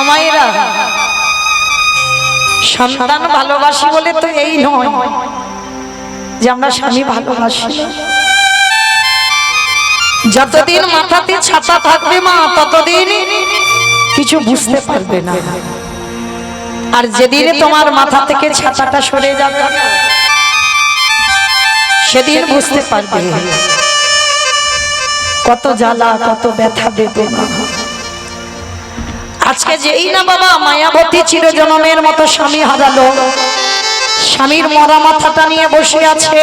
মায়েরা, সন্তান ভালোবাসি বলে তো এই নয় যে আমরা স্বামী ভালোবাসি। যতদিন মাথাতে ছাতা থাকবে মা, ততদিন কিছু বুঝতে পারবে না। আর যেদিন তোমার মাথা থেকে ছাতাটা সরে যাবে, সেদিন বুঝতে পারবে কত জ্বালা, কত ব্যথা বেদনা। আজকে যেই না বাবা মায়াবতী চিরজনমের মতো স্বামী হারালো, স্বামীর মরা মাথাটা নিয়ে বসে আছে,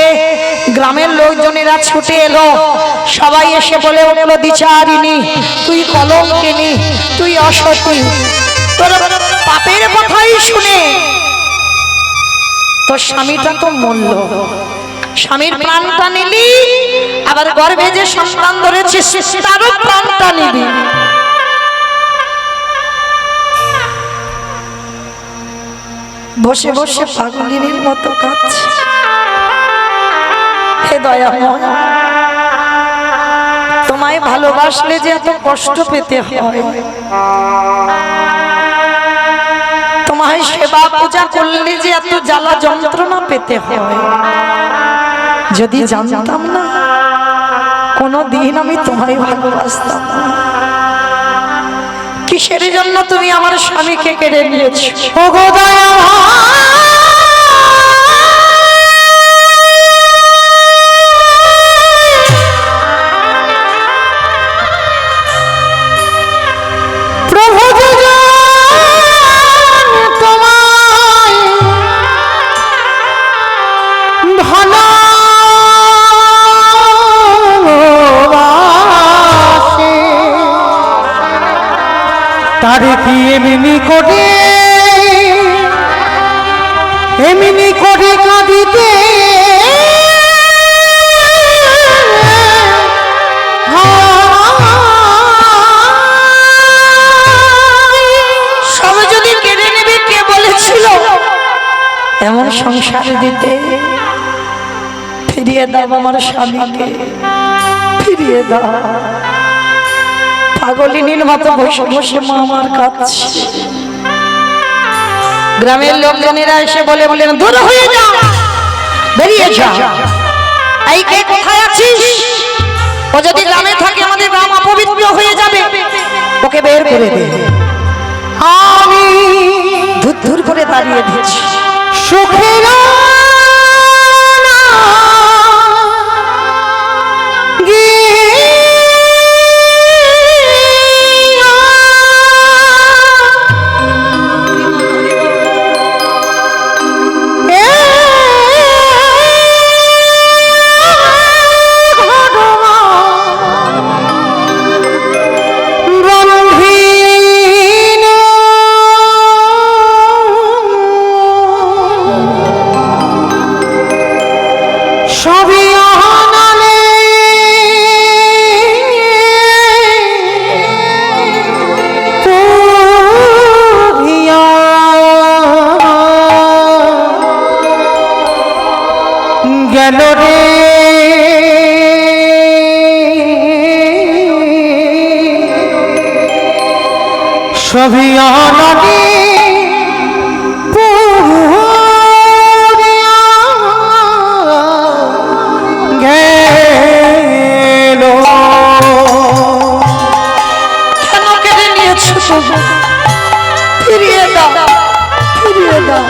গ্রামের লোকজনেরা ছুটে এলো, সবাই এসে বলে উঠলো, দ্বিচারিণী তুই কলঙ্কিনী, তুই অসতী, তোর পাপের কথাই শুনে তোর স্বামীটা তো মরল, স্বামীর প্রাণটা নিলি, আবার গর্ভে যে সন্তান ধরেছে তারও প্রাণটা নিবি। বসে বসে পাগলিনীর মতো কাঁদছে। হে দয়াময়, তোমায় ভালোবাসলে যে এত কষ্ট পেতে হয়, তোমায় সেবা পূজা করলে যে এত জ্বালা যন্ত্রণা পেতে হয়, যদি জানতাম না কোনদিন আমি তোমায় ভালোবাসতাম না। কিসের জন্য তুমি আমার স্বামীকে কেড়ে নিয়েছো? ওগো দয়াময়, প্রভু তোমায় ভালোবাসে, তারে কি এমনি করে কাঁদিতে সব যদি কেড়ে নেবে, কে বলেছিল এমন সংসার দিতে? ফিরিয়ে দাও আমার স্বামীকে, ফিরিয়ে দাও। পাগলিনীর মতো বসে বসে মা আমার কাছে। গ্রামের লোকজনেরা এসে বলেন, দূর হয়ে যা, বেরিয়ে যা। এই কে কোথায় আছিস? ও যদি গ্রামে থাকে আমাদের গ্রাম অপবিত্র হয়ে যাবে, ওকে বের করে দে। আমি ধুর করে দাঁড়িয়ে দিচ্ছি, সুখের গেল রে সবই অনাদি গেল। কেন কেড়ে নিয়েছো? ফিরিয়ে দাও, ফিরিয়ে দাও।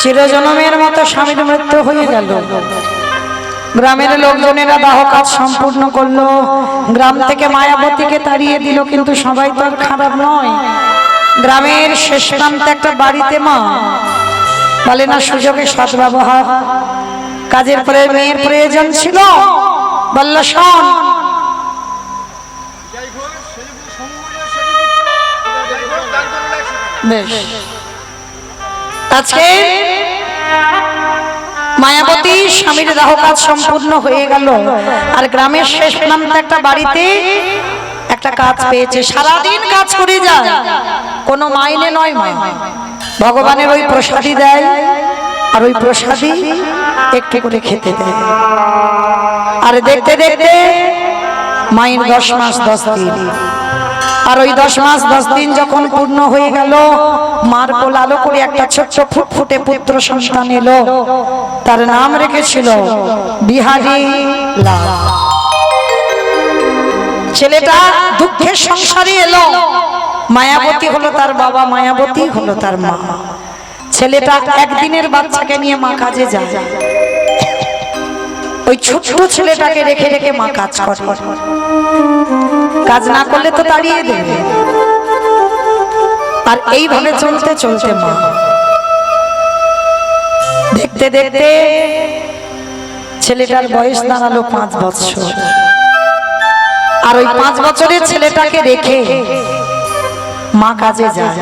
চিরজনমের মতো স্বামীর মৃত্যু হয়ে গেল। গ্রামের লোকজনেরা দাহ কাজ সম্পূর্ণ করলো, গ্রাম থেকে মায়াবতীকে তাড়িয়ে দিল। কিন্তু সবাই তো আর খারাপ নয়। গ্রামের শেষ প্রান্তে একটা বাড়িতে মা বলে না সুযোগে সদ্ব্যবহার, কাজের পরে মেয়ের প্রয়োজন ছিল, বলল শোন বেশ। আজকে মায়াবতী স্বামীর দাহ কাজ সম্পূর্ণ হয়ে গেল, আর গ্রামের শেষ প্রান্তে একটা বাড়িতে একটা কাজ পেয়েছে। সারাদিন কাজ করে যায়, কোনো মাইনে নয়, মা ভগবানের ওই প্রসাদী দেয়, আর ওই প্রসাদী একটু করে খেতে দেয়। আর দেখতে দেখতে মায়ের 10 মাস 10 দিন, আর ওই 10 মাস 10 দিন যখন পূর্ণ হয়ে গেল, মার কোল আলো করে একটা ছোট্ট ফুটফুটে পুত্র সন্তান এলো। তার নাম রেখেছিল বিহারী লাল। ছেলেটা দুঃখের সংসারে এলো। মায়াবতী হলো তার বাবা, মায়াবতী হলো তার মা। ছেলেটা একদিনের বাচ্চাকে নিয়ে মা কাজে যায়। ওই ছোট্ট ছেলেটাকে রেখে রেখে মা কাজ করে। কাজ না করলে তো তাড়িয়ে দেবে। আর এইভাবে চলতে চলতে মা দেখতে দেখতে ছেলেটার বয়স দাঁড়ালো 5 বছর। আর ওই 5 বছরের ছেলেটাকে রেখে মা কাজে যায়।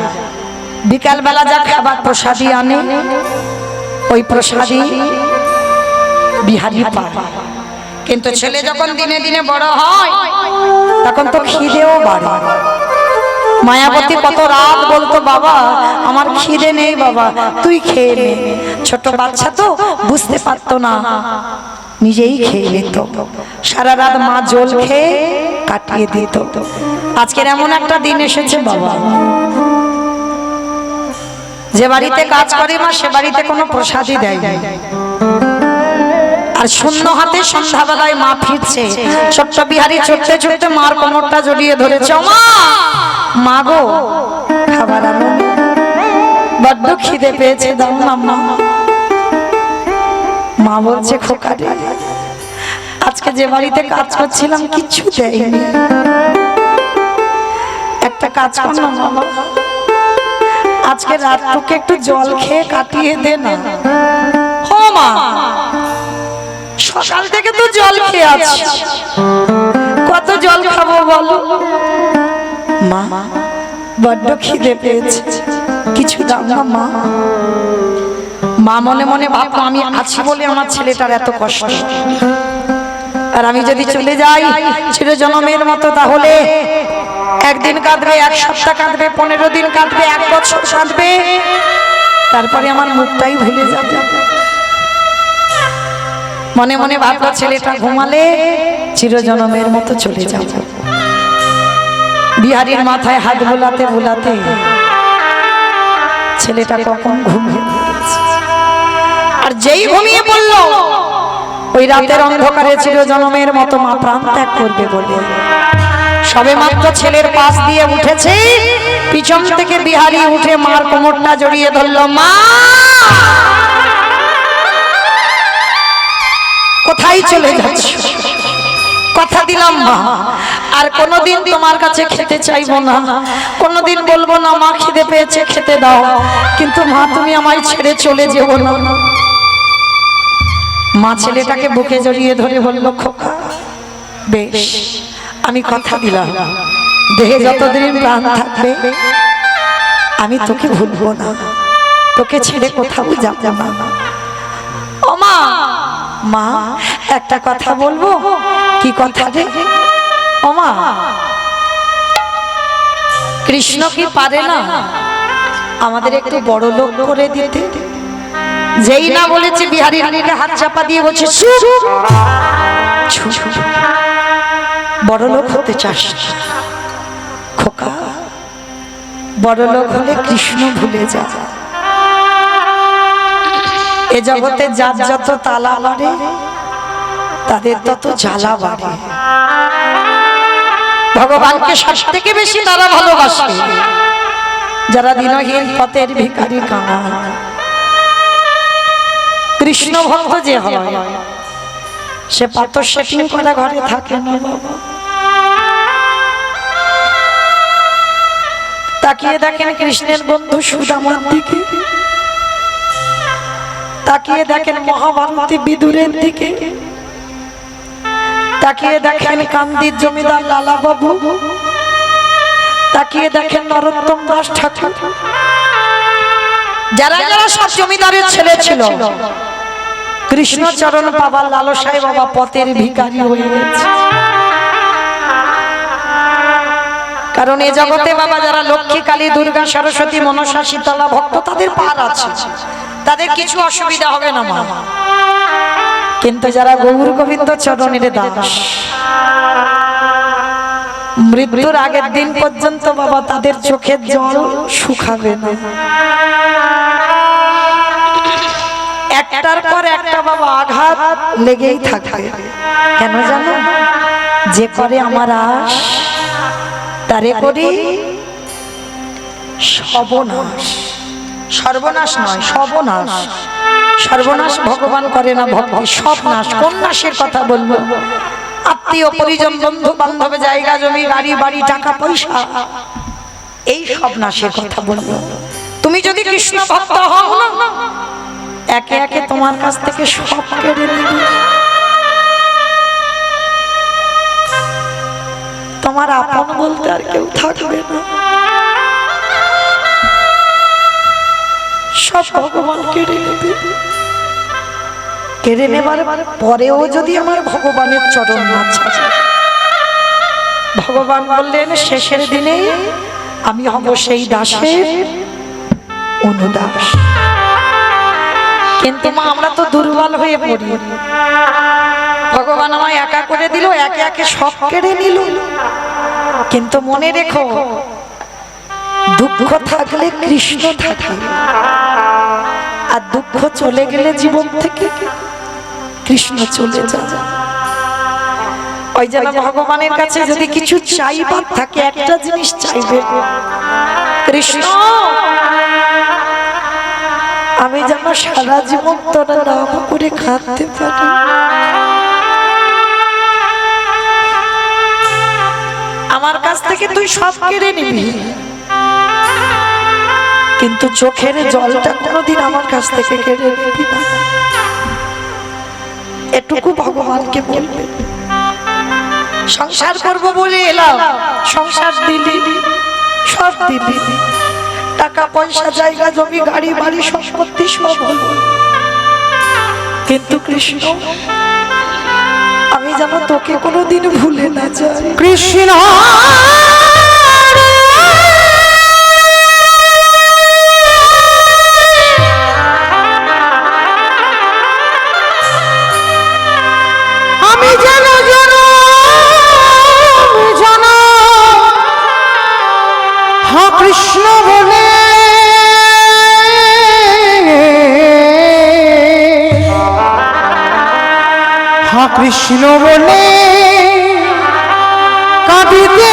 বিকাল বেলা যা খাবার প্রসাদী আনে, ওই প্রসাদী বিহারী পায়। কিন্তু ছেলে যখন দিনে দিনে বড় হয়, তখন তো খিদেও বাড়ে। মায়াবতী কত রাত বলতো, বাবা আমার খিদে নেই, বাবা তুই খেয়ে নে। ছোট বাচ্চা তো বুঝতে পারতো না, নিজেই খেয়ে নিত। সারা রাত মা জল খেয়ে কাটিয়ে দিত। আজকের এমন একটা দিন এসেছে বাবা, যে বাড়িতে কাজ করে মা, সে বাড়িতে কোনো প্রসাদই দেয় না। আর শূন্য হাতে সন্ধ্যাবেলায় মা ফিরছে। ছোট্ট বিহারী ছুটতে ছুটতে মার কোমরটা জড়িয়ে ধরেছে। মা, মা গো খাবার আনো, বড্ড খিদে পেয়েছে, দাও না মা। মা বলছে খোকা রে, আজকে যে বাড়িতে কাজ করছিলাম কিচ্ছু দেয়নি, একটা কাজ কর না বাবা, আজকে রাতটুকু একটু জল খেয়ে কাটিয়ে দে না। ও মা, সকাল থেকে তো জল খেয়ে আছি, কত জল খাবো বলো? মা বড্ড খিদে পেয়েছে, কিছু দাও না মা। মা মনে মনে ভাবতো আমি আছি বলে আমার ছেলেটার এত কষ্ট, আর আমি যদি চলে যাই চিরজনমের মতো, তাহলে একদিন কাঁদবে, 1 সপ্তাহ কাঁদবে, 15 দিন কাঁদবে, 1 বছর কাঁদবে, তারপরে আমার মুখটাই ভুলে যাবে। মনে মনে ভাবলো ছেলেটা ঘুমালে চিরজনমের মতো চলে যাবে। বিহারীর মাথায় হাত বোলাতে বোলাতে ছেলেটা কখন ঘুমিয়ে পড়েছে। আর যেই ঘুমিয়ে পড়ল, ওই রাতের অন্ধকারে চিরজনমের মতো মা প্রাণ ত্যাগ করবে বলে সবে মাত্র ছেলের পাশ দিয়ে উঠেছে, পিছন থেকে বিহারী উঠে মার কোমরটা জড়িয়ে ধরল। মা কোথায় চলে যাচ্ছ? কথা দিলাম মা, আর কোনোদিন তোমার কাছে খেতে চাইবো না, কোনোদিন বলবো না মা খিদে পেয়েছে খেতে দাও, কিন্তু মা তুমি আমায় ছেড়ে চলে যেও না। মা ছেলেটাকে বুকে জড়িয়ে ধরে বলল, খোকা বেশ, আমি কথা দিলাম, দেহে যতদিন প্রাণ থাকবে আমি তোকে ভুলবো না, তোকে ছেড়ে কোথাও যাবো না। ও মা, মা একটা কথা বলবো। কি কথা রে? ও মা, কৃষ্ণ কি পারে না আমাদের একটু বড় লোক করে দিতে? যেই না বলেছে বিহারী হাত চাপা দিয়ে বলছে, বড় লোক হতে চাস? খোকা, বড় লোক হলে কৃষ্ণ ভুলে যা। এ জগতে যার যত তালা বাড়ে, তাদের তত জ্বালা বাড়ে। ভগবানকে সব থেকে বেশি তারা ভালোবাসে যারা দিনহীন পথের ভিখারি কাঙাল। কৃষ্ণ ভক্ত যে হয় সে পাথর সেটিং করা ঘরে থাকে না বাবা। তাকিয়ে দেখেন কৃষ্ণের বন্ধু সুদামার দিকে, তাকিয়ে দেখেন মহাভারতী বিদুরের দিকে, তাকিয়ে দেখেন কান্দির জমিদার লালা বাবু, তাকিয়ে দেখেন নরোত্তম দাস ঠাকুর, যারা যারা সব জমিদারের ছেলে ছিল কৃষ্ণচরণ পাবার লালসায় বাবা পথের ভিখারি হয়ে গেছে। কারণ এই জগতে বাবা যারা লক্ষ্মী কালী দুর্গা সরস্বতী মনসা শীতলা ভক্ত তাদের পার আছে, তাদের কিছু অসুবিধা হবে না মা। কিন্তু যারা গৌর গোবিন্দ চরণের দাস মৃত্যুর আগের দিন পর্যন্ত বাবা তাদের চোখের জল শুকাবে না। একটার পর একটা বাবা আঘাত লেগেই থাকে। কেন জানো? যে করে আমার আশ তারে করি সর্বনাশ। সর্বনাশ নয়, সর্বনাশ। সর্বনাশ ভগবান করে না, ভক্তি সব নাশ। কোন নাশের কথা বলবো? আত্মীয় পরিজন বন্ধু বান্ধব জায়গা জমি গাড়ি বাড়ি টাকা পয়সা, এই সব নাশের কথা বলবো। তুমি যদি কৃষ্ণ ভক্ত হও না একে একে তোমার কাছ থেকে সব কেড়ে নেবে। তোমার আপন বলতে আর কেউ থাকবে না, সব ভগবান কেড়ে নেবে। কেড়ে নেবার পরেও যদি আমার ভগবানের চরণ না ছাড়ে, ভগবান বললেন শেষের দিনে আমি হব সেই দাসের অনুদাস। কিন্তু মা আমরা তো দুর্বল হয়ে পড়ি। ভগবান আমায় একা করে দিল, একে একে সব কেড়ে নিল। কিন্তু মনে রেখো দুঃখ থাকলে কৃষ্ণ থাকে, আর দুঃখ চলে গেলে জীবন থেকে কৃষ্ণ চলে যায়। ওই জন্য ভগবানের কাছে যদি কিছু চাইবার থাকে একটা জিনিস চাইবে, কৃষ্ণ আমি যেন সারা জীবন তোরা নাম করে খাতে পারি। আমার কাছ থেকে তুই সব কেড়ে নিবি, কিন্তু চোখের জলটা কোনোদিন আমার কাছ থেকে কেড়ে নিবি না। এটুকু ভগবানকে বলবে। সংসার করব বলে এলাম, সংসার দিলি, সব দিলি, টাকা পয়সা জায়গা জমি গাড়ি বাড়ি সম্পত্তি সব হলো, কিন্তু কৃষ্ণ আমি যেন তোকে কোনোদিন ভুলে না যাই। কৃষ্ণ আমি যেন কৃষ্ণ বলে কৃষ্ণ বলে কাঁদিতে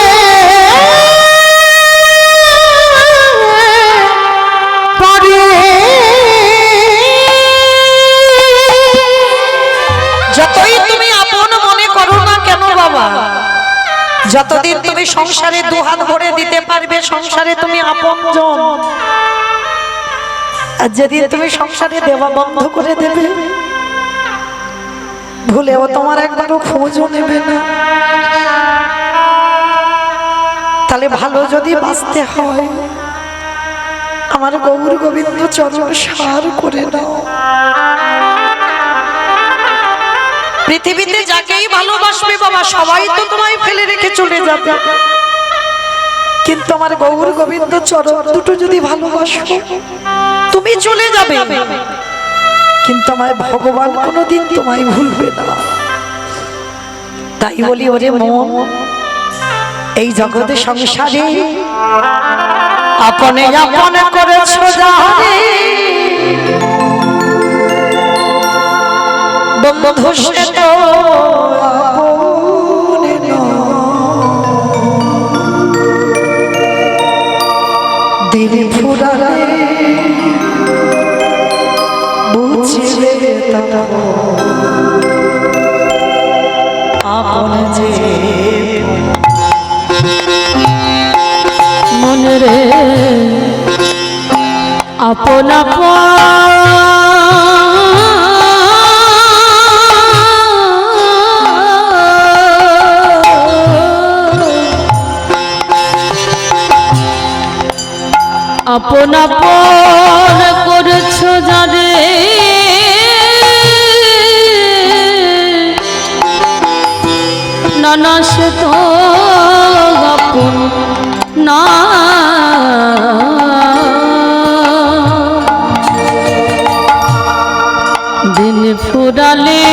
পারে। যতই তুমি আপন মনে করো না কেন বাবা, যতদিন তুমি সংসারে দুহাত ভরে দিতে পারবে সংসারে তুমি আপনজন, আর যেদিন তুমি সংসারে দেওয়া বন্ধ করে দেবে ভুলেও তোমার একবারও খোঁজও নেবে না। তাহলে ভালো যদি বাঁচতে হয় আমার গৌর গোবিন্দ চরণ সার করে নাও। পৃথিবীতে যাকেই ভালোবাসবে বাবা সবাই তো তোমায় ফেলে রেখে চলে যাবে, কিন্তু আমার গৌর গোবিন্দ চরণ দুটো যদি ভালোবাসো তুমি চলে যাবে, কিন্তু আমার ভগবান কোনোদিন তোমায় ভুলবে না। তাই বলি ওরে মন, এই জগতে সংসারে আপনে আপনে করেছো যারে বন্ধু সে তো আপনে দিল ফুরালে বুঝবে আপন যে মনে রে আপন আপন আপন করেছ যারে নানা সে তো আপন না দিন ফুরালে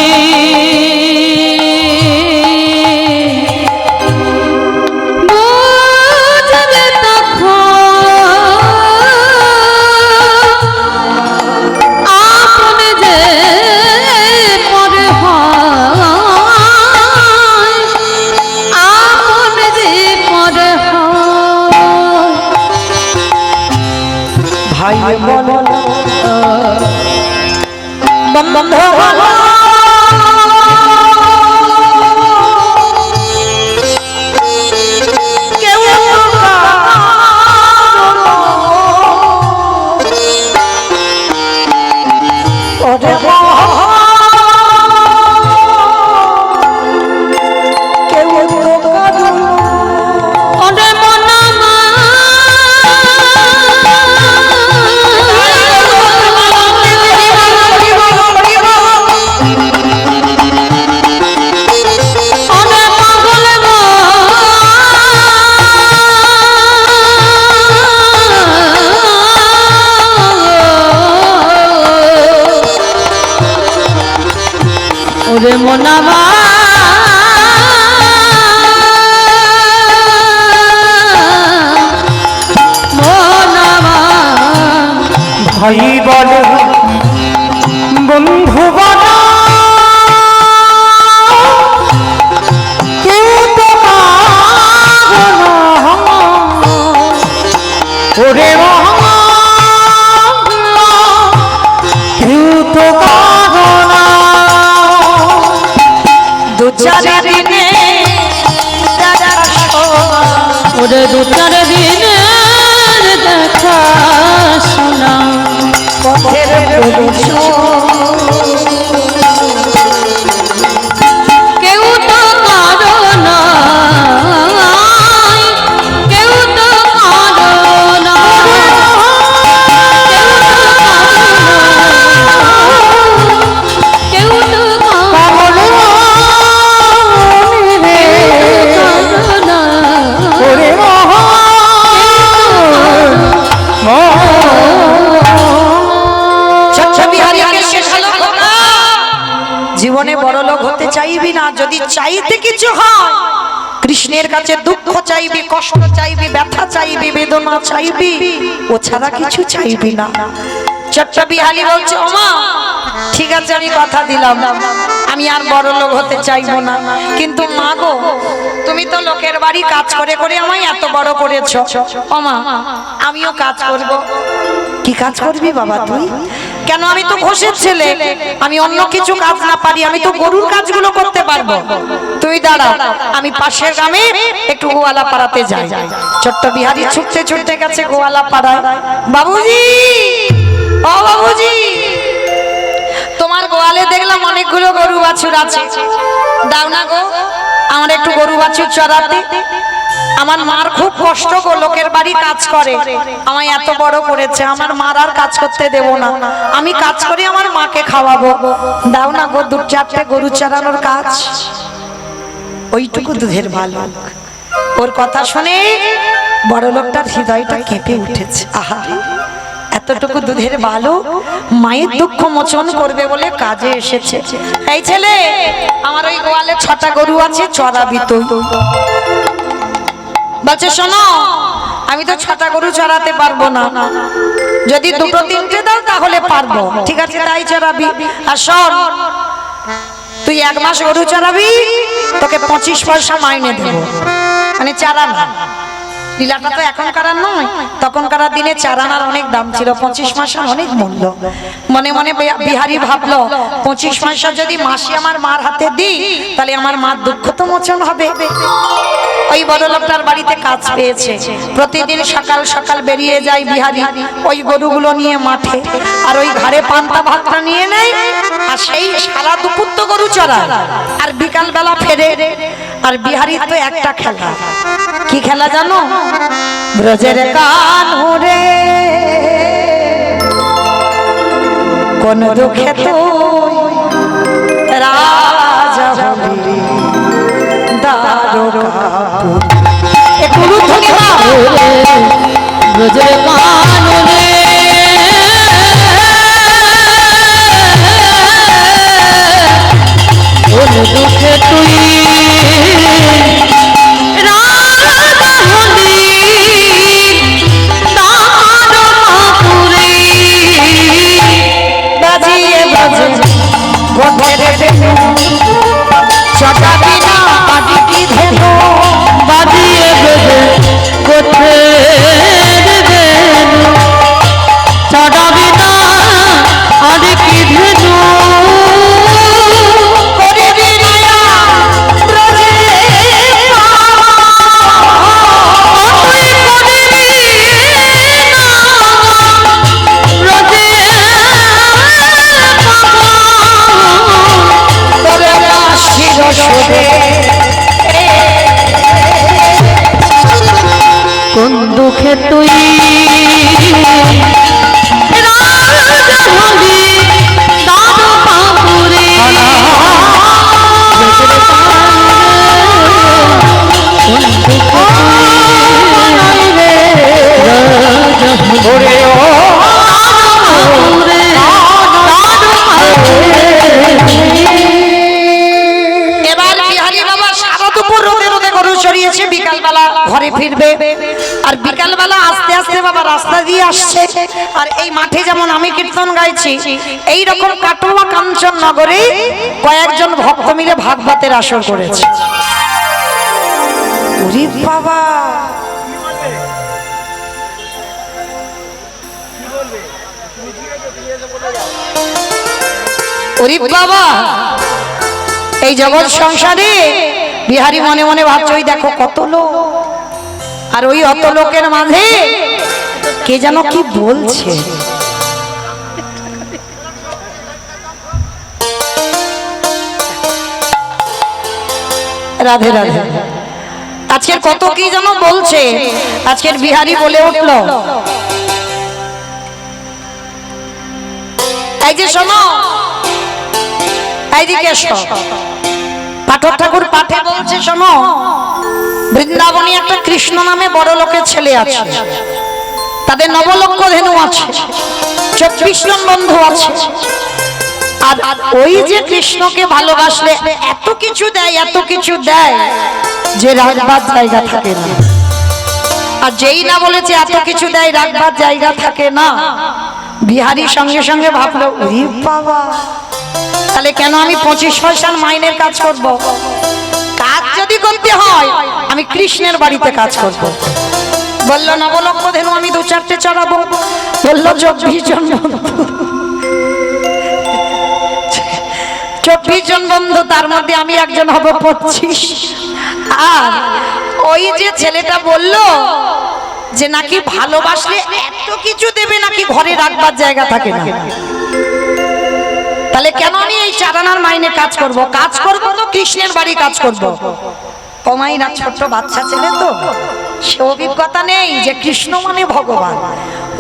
বুঝবে তখন আপন যে পরে হয়, আপন যে পরে হয়। ভাই বলো বন্ধ বলো কেউ ওরে কেউ ওরে মনামা ওরে পাগল গো ওরে মনামা ভাই বলে বন্ধু বলো কেউ তো ওরে কেউ তো দু চার দিনে ওরে দু চার দিনের দেখা শোনা পথের কেউ তো কারো নাই, কেউ তো কারো নাই, কেউ তো কারো জীবনে বড় লোক হতে চাইবি না, যদি চাইতে কিছু হয় কৃষ্ণের কাছে দুঃখ চাইবি, কষ্ট চাইবি, ব্যথা চাইবি, বেদনা চাইবি, ও ছাড়া কিছু চাইবি না। ছোট্ট বিহারি বলছে ওমা ঠিক আছে আমি কথা দিলাম আমি আর বড় লোক হতে চাইবো না, কিন্তু মা গো তুমি তো লোকের বাড়ি কাজ করে করে আমায় এত বড় করেছো, ওমা আমিও কাজ করব। কি কাজ করবি বাবা তুই? কেন আমি তো ঘোষের ছেলে, আমি অন্য কিছু কাজ না পারি, আমি তো গরুর কাজগুলো করতে পারবো। তুই দাঁড়া আমি পাশের গ্রামে একটু গোয়ালা পাড়াতে যাই। ছোট্ট বিহারি ছুটতে ছুটতে গেছে গোয়ালা পাড়ায়। বাবুজি ও বাবুজি তোমার গোয়ালে দেখলাম অনেকগুলো গরু বাছুর আছে, দাও না গো আমার একটু গরু বাছুর চড়াতে। আমার মার খুব কষ্ট গো, লোকের বাড়ি কাজ করে, আমায় এত বড় করেছে, আমার মার আর কাজ করতে দেব না, আমি কাজ করে আমার মাকে খাওয়াবো, দাও না গো দু চারটে গরু চড়ানোর কাজ। ওইটুকু দুধের ভালো। ওর কথা শুনে বড় লোকটার হৃদয়টা কেঁপে উঠেছে। আহা এতটুকু দুধের ভালো মায়ের দুঃখ মোচন করবে বলে কাজে এসেছে। এই ছেলে আমার ওই গোয়ালে 6টা গরু আছে, চড়াবি তুই। বলছে শোনো আমি তো 6টা গরু চড়াতে পারবো না, যদি 2-3টে দাও তাহলে পারবো। ঠিক আছে তাই চড়াবি। আর শোন তুই 1 মাস গরু চড়াবি, তোকে 25 পয়সা মাইনে দেবো, মানে চারা না। লীলাটা তো এখনকার আর নয়, তখনকার দিনে 4 আনার অনেক দাম ছিল, 25 মাসের অনেক মূল্য। মনে মনে বিহারী ভাবলো 25 মাসে যদি মাসি আমার মার হাতে দিই তাহলে আমার মার দুঃখ তো মোচন হবে। ওই বড় লোকটার বাড়িতে কাজ পেয়েছে, প্রতিদিন সকাল সকাল বেরিয়ে যায় বিহারী ওই গরুগুলো নিয়ে মাঠে, আর ওই ঘাড়ে পান্তা ভাতটা নিয়ে নেয়, আর সেই সারা দুপুর তো গরু চড়ায়, আর বিকাল বেলা ফেরে। আর বিহারী তো একটা খেলা, কি খেলা জানো? ব্রজের কানুরে কোন দুঃখে তুই রাজা হবি দ্বারকাপুর। একটু উলুধ্বনি দাও। ব্রজের কাননে কোন দুঃখে তুই বাজিয়ে বাজে গোধেরে বেনু চটাবি না বাজি কি ধেনু, বাজিয়ে বেজে কোঠে দেনু চড়াবি না আর কি ধেনু করিবি মায়া ব্রজে তুই করিবি না ব্রজে তোরে শির সুরে কোন দুঃখে তুই রাজা হলি দ্বারকাপুরে কোন দুঃখে তুই ওরে ও এবার বিহারী বাবা সারা দুপুর রোদে রোদে গরু সরিয়েছে, বিকালবেলা ঘরে ফিরবে। আর বিকালবেলা আস্তে আস্তে বাবা রাস্তা দিয়ে আসছে, আর এই মাঠে যেমন আমি কীর্তন গাইছি এই রকম কাটোয়া কাঞ্চন নগরে কয়েকজন ভক্ত মিলে ভাগবতের আসর করেছে। ওরে বাবা, ওরে বাবা, এই জগৎ সংসারে বিহারী মনে মনে ভাবছে ওই দেখো কত লোক, আর ওই অত লোকের মাঝে কে যেন কি বলছে। রাধে রাধে। আজকের কত কি যেন বলছে, আজকের বিহারী বলে উঠল, এই যে শোনো, এইদিকে এসো। পাঠক ঠাকুর পাঠে বলছে শোনো, বৃন্দাবনে একটা কৃষ্ণ নামে বড় লোকের ছেলে আছে, তাদের 9 লক্ষ ধেনু আছে, 24 জন বন্ধু আছে, আর ওই যে কৃষ্ণকে ভালোবাসলে এত কিছু দেয়, এত কিছু দেয় যে রাখবার জায়গা থাকে না। আর যেই না বলেছে এত কিছু দেয় রাখবার জায়গা থাকে না, বিহারী সঙ্গে সঙ্গে ভাবলো ওরে বাবা, তাহলে কেন আমি 25 পয়সার মাইনের কাজ করব? কাজ যদি করতে হয় আমি কৃষ্ণের বাড়িতে কাজ করব। বলল 9 লক্ষ ধেনু আমি 2-4টে চড়াবো। বলল 24 জন বন্ধু, 24 জন বন্ধু, তার মধ্যে আমি একজন হব 25। আর ওই যে ছেলেটা বলল যে নাকি ভালোবাসলে এত কিছু দেবে নাকি ঘরে রাখবার জায়গা থাকে না, তাহলে কেন আমি এই 4 আনার মাইনে কাজ করব? কাজ করব তো কৃষ্ণের বাড়ি কাজ করব। কমাই না, ছোট্ট বাচ্চা ছেলে তো, সে অভিজ্ঞতা নেই যে কৃষ্ণ মানে ভগবান।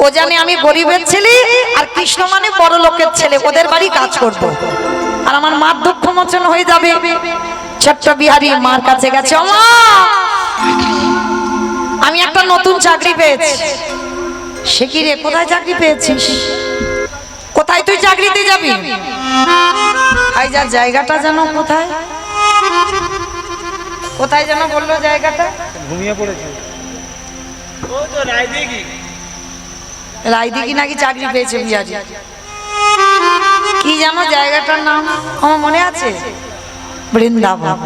ও জানে আমি গরিবের ছেলে আর কৃষ্ণ মানে বড় লোকের ছেলে, ওদের বাড়ি কাজ করব, আর আমার মার দুঃখ মোচন হয়ে যাবে। ছোট্ট বিহারী মার কাছে গেছে, ও মা, আমি একটা নতুন চাকরি পেয়েছি। সে কি রে, কোথায় চাকরি পেয়েছিস? কোথায় তুই চাকরিতে যাবি? আই যা, জায়গাটা যেন কোথায়, কোথায় যেন বললো জায়গাটা, ঘুমিয়ে পড়েছে। ও তো রায়দিঘি। রায়দিঘি নাকি চাকরি পেয়েছে বিহারী। কি যেন জায়গাটার নাম আমার মনে আছে, বৃন্দাবন।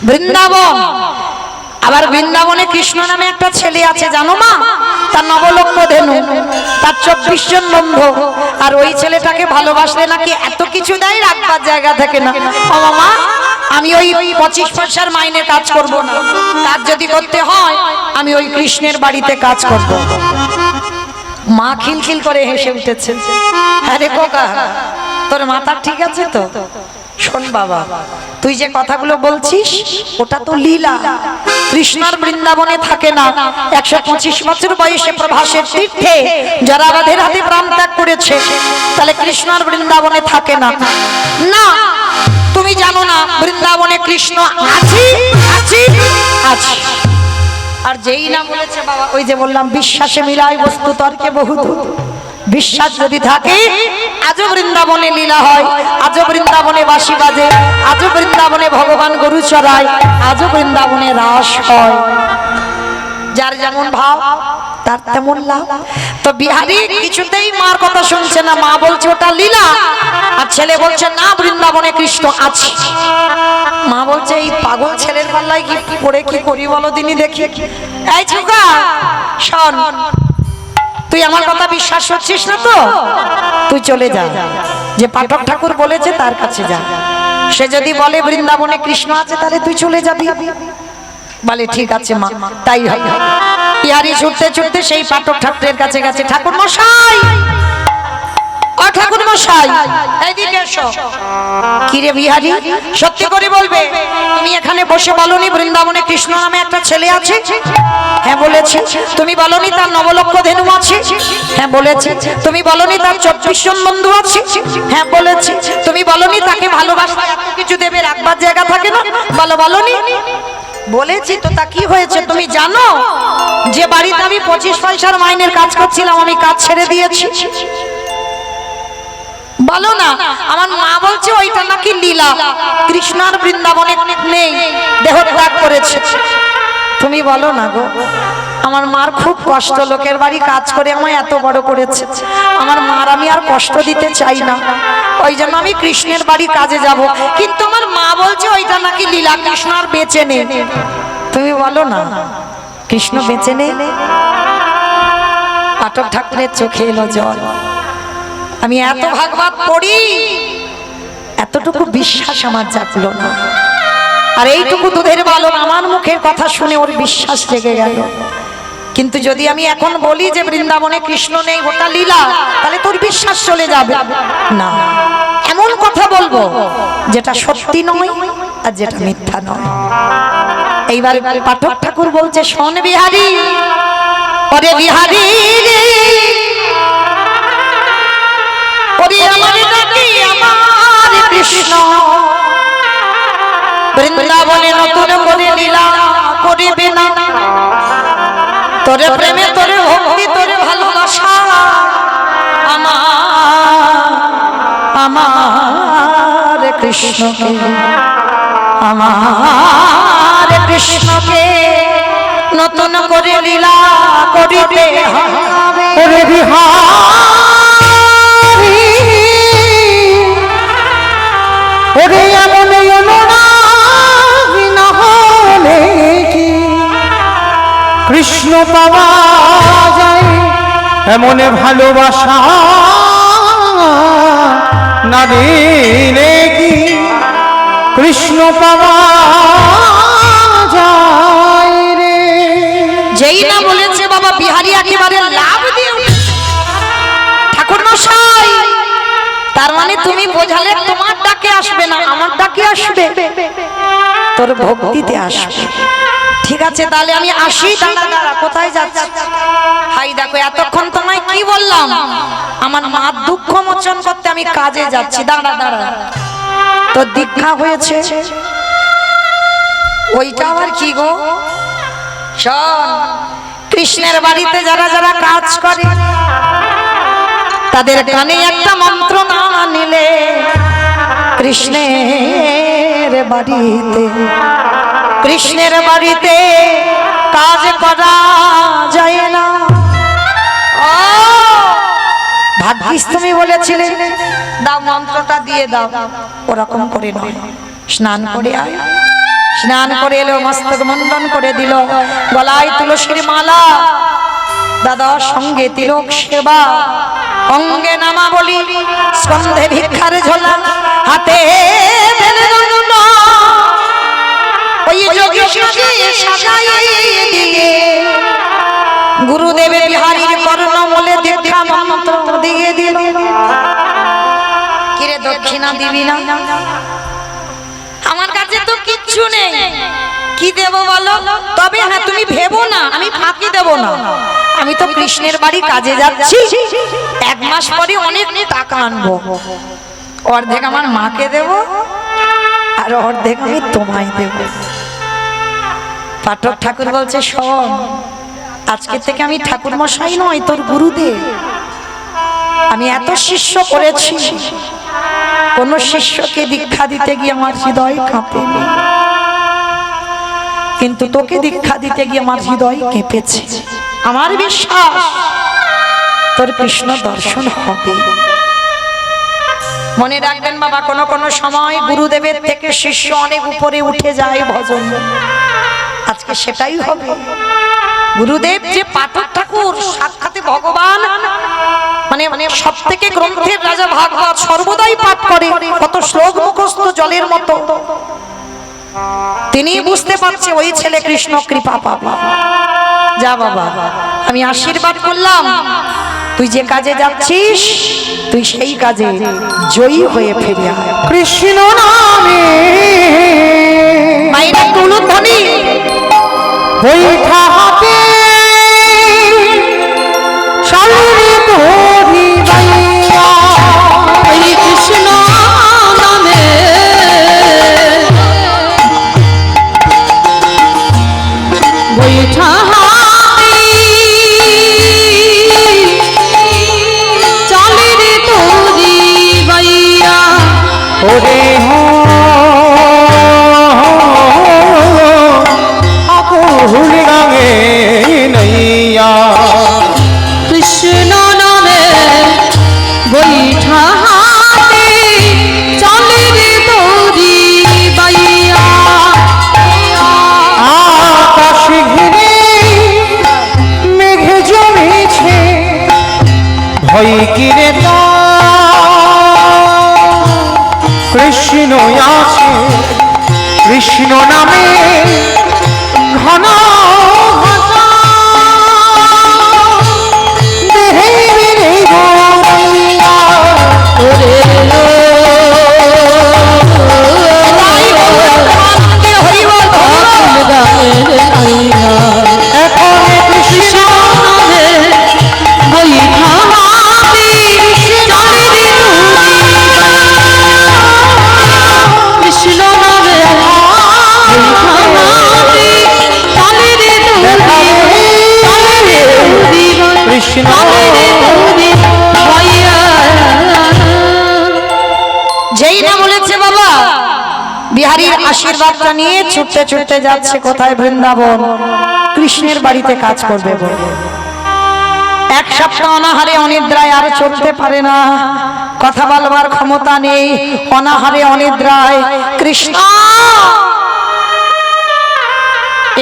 বৃন্দাবন। আবার বৃন্দাবনে কৃষ্ণ নামে একটা ছেলে আছে জানো মা, তার নবলক্ষ ধেনু, তার 24 জন বন্ধু। আর ওই ছেলেটাকে ভালোবাসলে নাকি এত কিছু দেয়, রাখবার জায়গা থাকে না। ও মামা, আমি ওই 25 পয়সার মাইনে কাজ করব না, কাজ যদি করতে হয় আমি ওই কৃষ্ণের বাড়িতে কাজ করব। মা খিলখিল করে হেসে উঠেছে। হ্যাঁ রে খোকা, তোর মাথা ঠিক আছে তো? শোন বাবা, তুই যে কথাগুলো বলছিস ওটা তো লীলা। কৃষ্ণর বৃন্দাবনে থাকে না। 125 বছর বয়সে প্রভাসের তীর্থে যারা রাধের হাতে প্রাণ ত্যাগ করেছে, তাহলে কৃষ্ণর বৃন্দাবনে থাকে না। না, তুমি জানো না বৃন্দাবনে কৃষ্ণ আছে, আছে, আছে। আর যেই না বলেছে বাবা, ওই যে বললাম বিশ্বাসে মিলায় বস্তু তর্কে বহুদূর। বিশ্বাস যদি থাকে, আজও বৃন্দাবনে লীলা হয়, আজও বৃন্দাবনে বাঁশি বাজে, আজও বৃন্দাবনে ভগবান গরু চড়ায়, আজও বৃন্দাবনে রাস হয়। যার যেমন ভাব তার তেমন লাভ। তো বিহারী কিছুতেই মার কথা শুনছে না। মা বলছে ওটা লীলা, আর ছেলে বলছে না বৃন্দাবনে কৃষ্ণ আছে। মা বলছে এই পাগল ছেলের পাল্লায় কি পড়ে কি করি বলো দিনি দেখি। এই ছোকা শোন, তুই আমার কথা বিশ্বাস করছিস না তো? তুই চলে যা, যে পাঠক ঠাকুর বলেছে তার কাছে যা। সে যদি বলে বৃন্দাবনে কৃষ্ণ আছে, তাহলে তুই চলে যাবি। বলে ঠিক আছে মা, তাই হবে। বিহারী ছুটতে ছুটতে সেই পাঠক ঠাকুরের কাছে গেছে। ঠাকুর মশাই, ও ঠাকুর মশাই, এইদিকে এসো। কি রে বিহারী, সত্যি করে বলবে, তুমি এখানে বসে বলনি বৃন্দাবনে কৃষ্ণ নামে একটা ছেলে আছে? হ্যাঁ বলেছি। তুমি বলনি তার নবলক্ষ ধেনু আছে? হ্যাঁ বলেছি। তুমি বলনি তার 24 জন বন্ধু আছে? হ্যাঁ বলেছি। তুমি বলনি তাকে ভালোবাসা এত কিছু দেবে, রাখবার জায়গা থাকে না? বলনি? বলেছি তো। তা কি হয়েছে তুমি জানো? যে বাড়িতে আমি 25 পয়সার মাইনের কাজ করছিলাম, আমি কাজ ছেড়ে দিয়েছি। বলো না। আমার মা বলছে ওইটা নাকি লীলা, কৃষ্ণর বৃন্দাবনে নেই, দেহত্যাগ করেছে। তুমি বলো না গো। আমার মার খুব কষ্ট, লোকের বাড়ি কাজ করে আমায় এত বড় করেছে। আমার মার আমি আর কষ্ট দিতে চাই না, ওই জন্য আমি কৃষ্ণের বাড়ি কাজে যাব। কিন্তু আমার মা বলছে ওইটা নাকি লীলা, কৃষ্ণ আর বেঁচে নেই। তুমি বলো না কৃষ্ণ বেঁচে নেই? পাঠক ঠাকুরের চোখে এলো জল। আমি এত ভাগবত পড়ি, এতটুকু বিশ্বাস আমার জাগলো না। আর এইটুকু দুধের বালক আমার মুখের কথা শুনে ওর বিশ্বাস জেগে গেল। কিন্তু যদি আমি এখন বলি যে বৃন্দাবনে কৃষ্ণ নেই, ওটা লীলা, তাহলে তোর বিশ্বাস চলে যাবে না। এমন কথা বলবো যেটা সত্যি নয় আর যেটা মিথ্যা নয়। এইবার পাঠক ঠাকুর বলছে, শোন বিহারী, ওরে বিহারী, ওরে আমার নাকি আমার কৃষ্ণ বৃন্দাবনে নতুন করে লীলা করিবে না। তোরে প্রেমে, তোরে ভক্তি, তোরে ভালোবাসা আমার কৃষ্ণকে, আমার কৃষ্ণকে নতুন করে লীলা করিতে হবে। ওরে বিহারী, ওরে এমন অনুরাগী না হলে কি কৃষ্ণ পাওয়া যায়? এমন ভালোবাসা না দিলে কি কৃষ্ণ পাওয়া যায় রে? যেই না বলেছে বাবা, বিহারী একেবারে লাভ দিয়ে ঠাকুর মশাই, তার মানে তুমি বোঝালে তোমার ডাকে আসবে না, আমার ডাকে আসবে, তোর ভক্তিতে আসবে। ঠিক আছে, তাহলে আমি আসি। দাঁড়া দাঁড়া, কোথায় যাচ্ছি? হাই দেখো, এতক্ষণ তোমায় কি বললাম? আমার মার দুঃখ মোচন করতে আমি কাজে যাচ্ছি। দাঁড়া দাঁড়া, তোর দীক্ষা হয়েছে, ওইটা আবার কি গো? শোন, কৃষ্ণের বাড়িতে যারা যারা কাজ করে তাদের কানে একটা মন্ত্র না নিলে কৃষ্ণের বাড়িতে কাজ করা যায় না। ভাগ্যিস তুমি বলেছিলে দাও, মন্ত্রটা দিয়ে দাও। ওরকম করে নয়, স্নান করে আয়, স্নান করে এলো, মস্তক মুন্ডন করে দিল, গলায় তুলসীর মালা, দাদা সঙ্গে তিলক সেবা, অঙ্গে নামা বলি, স্কন্ধে ভিক্ষার ঝোলা, হাতে ওই যোগীশকে সাজাইয়ে দিয়ে গুরুদেবের বিহারীর কর্ণমূলে দীক্ষা মন্ত্র দিয়ে দিল। কিরে দক্ষিণা দিবি না? আমার কাছে তো কিচ্ছু নেই, কি দেব বলো? তবে হ্যাঁ, তুমি ভেবো না আমি ফাঁকি দেব না, আমি তো কৃষ্ণের বাড়ি কাজে যাচ্ছি, 1 মাস পরে অনেক টাকা আনবো, অর্ধেক আমার মাকে দেব আর অর্ধেক আমি তোমায় দেব। পাঠক ঠাকুর বলছে, শোন, আজকে থেকে আমি ঠাকুর মশাই নয়, তোর গুরুদেব। আমি এত শিষ্য করেছি, কোন শিষ্যকে দীক্ষা দিতে গিয়ে আমার হৃদয় কাঁপেনি, কিন্তু তোকে দীক্ষা দিতে গিয়ে আমার হৃদয় কেঁপেছে। আমার বিশ্বাস তোর কৃষ্ণ দর্শন হবে। মনে রাখবেন বাবা, কোন কোন সময় গুরুদেবের থেকে শিষ্য অনেক উপরে উঠে যায় ভজন, আজকে সেটাই হবে। গুরুদেব যে পাঠক ঠাকুর, সাক্ষাতে ভগবান, মানে সব থেকে গ্রন্থের রাজা ভাগবত সর্বদাই পাঠ করে, কত শ্লোক মুখস্থ জলের মতো। তিনি বুঝতে পারছে ওই ছেলে কৃষ্ণ কৃপা পাবে। যা বাবা, আমি আশীর্বাদ করলাম, তুই যে কাজে যাচ্ছিস তুই সেই কাজে জয়ী হয়ে ফিরে আয়। কৃষ্ণ নামে মাইরা তুলু ধ্বনি বৈঠা হাতে চলরে তোরি বাইয়া, এই কৃষ্ণ নামে বৈঠা চলরে তোরি বাইয়া, ওরে হো আকুল গাঙে নইয়া, কৃষ্ণ নামে বৈঠা হাতে চলে রে তোরি বাইয়া। আকাশ ঘিরে মেঘে জমেছে, ভয় কিরে তা কৃষ্ণ আছে, কৃষ্ণ নামে ঘন ঘটা দেহে মেরে গোয়া, ওরে এখন কৃষ্ণ নামে বৈঠা হাতে চলে রে কৃষ্ণ নামে কৃষ্ণ যেই না বলেছে বাবা, বিহারীর আশীর্বাদটা নিয়ে ছুটতে ছুটতে যাচ্ছে কোথায়? বৃন্দাবন, কৃষ্ণের বাড়িতে কাজ করবে বলে। 1 সপ্তাহ অনাহারে অনিদ্রায় আর চলতে পারে না, কথা বলবার ক্ষমতা নেই, অনাহারে অনিদ্রায় কৃষ্ণ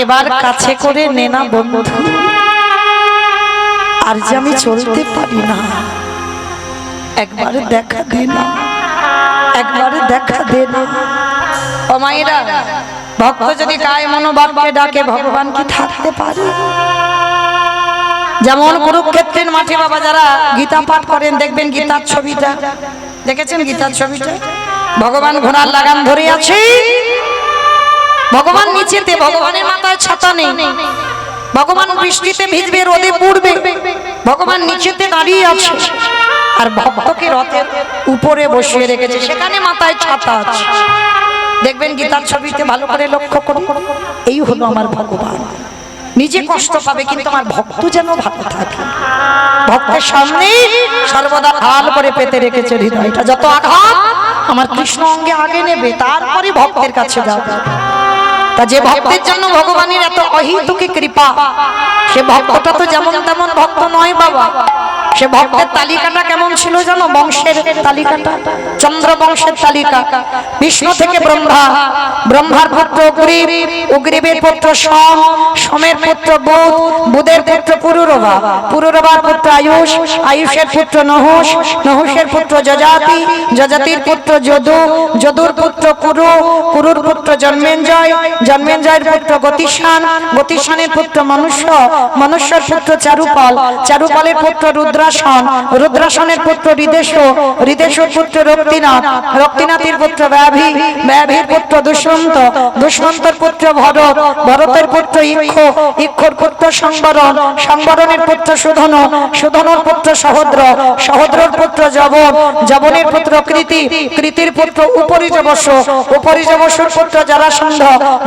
এবার কাছে করে নে না বন্ধু, আর যে আমি চলতে পারি না, একবার দেখা দে না, একবার দেখা দে না। ও মায়েরা, ভক্ত যদি কায় মনোবাক্যে ডাকে ভগবান কি থাকতে পারে? যেমন কুরুক্ষেত্রের মাঠে বাবা যারা গীতা পাঠ করেন, দেখবেন গীতার ছবিটা দেখেছেন? গীতার ছবিটা ভগবান ঘোড়ার লাগাম ধরে আছে, ভগবান নিচেতে, ভগবানের মাথায় ছাতা নেই, ভগবান বৃষ্টিতে ভিজবে, রোদে পুড়বে, ভগবান নিচেতে দাঁড়িয়ে আছে, আর ভক্তকে রথের উপরে বসিয়ে রেখেছে, সেখানে মাথায় ছাতা আছে। দেখবেন গীতার ছবিতে ভালো করে লক্ষ্য করুন, এই হলো আমার ভগবান। নিজে কষ্ট পাবে কিন্তু আমার ভক্ত যেন ভালো থাকে। ভক্তের সামনে সর্বদা আল করে পেতে রেখেছে হৃদয়টা, যত আঘাত আমার কৃষ্ণ অঙ্গে আগে নেবে, তারপরে ভক্তের কাছে যাবে। তা যে ভক্তের জন্য ভগবানের এত অহেতুকী কৃপা, সে ভক্তটা তো যেমন তেমন ভক্ত নয় বাবা, সে ভক্তের তালিকাটা কেমন ছিল জানো? বংশের তালিকাটা, চন্দ্র বংশের তালিকা। বিষ্ণু থেকে ব্রহ্মা, ব্রহ্মার পুত্র অগ্রিব, অগ্রিবের পুত্র সোম, সোমের পুত্র বুধ, বুধের পুত্র পুরুরবা, পুরুরবার পুত্র আয়ুষ, আয়ুষের পুত্র নহুষ, নহুষের পুত্র যজাতি, যজাতির পুত্র যদু, যদুর পুত্র কুরু, কুরুর পুত্র জন্মেঞ্জয়, জন্মেঞ্জয়ের পুত্র গতিশান, গতিশানের পুত্র মনুষ্য, মনুষ্যের পুত্র চারুপাল, চারুপালের পুত্র রুদ্রাসন, রুদ্রাসনের পুত্র হৃদেশ, হৃদেশের পুত্র রক্তিনাথ, রক্তিনাথের পুত্র ব্যাভি, ব্যাভির পুত্র দুষ্মন্ত, দুষ্মন্তর পুত্র ভরত, ভরতের পুত্র ইক্ষ, ইক্ষর পুত্র সংবরণ, সংবরণের পুত্র সুধনু, সুধনুর পুত্র সহদ্র, সহদ্রর পুত্র যবন, যবনের পুত্র কৃতি, কৃতির পুত্র উপরিজবস্য, উপরিজবস্যর পুত্র জরাসন্ধ,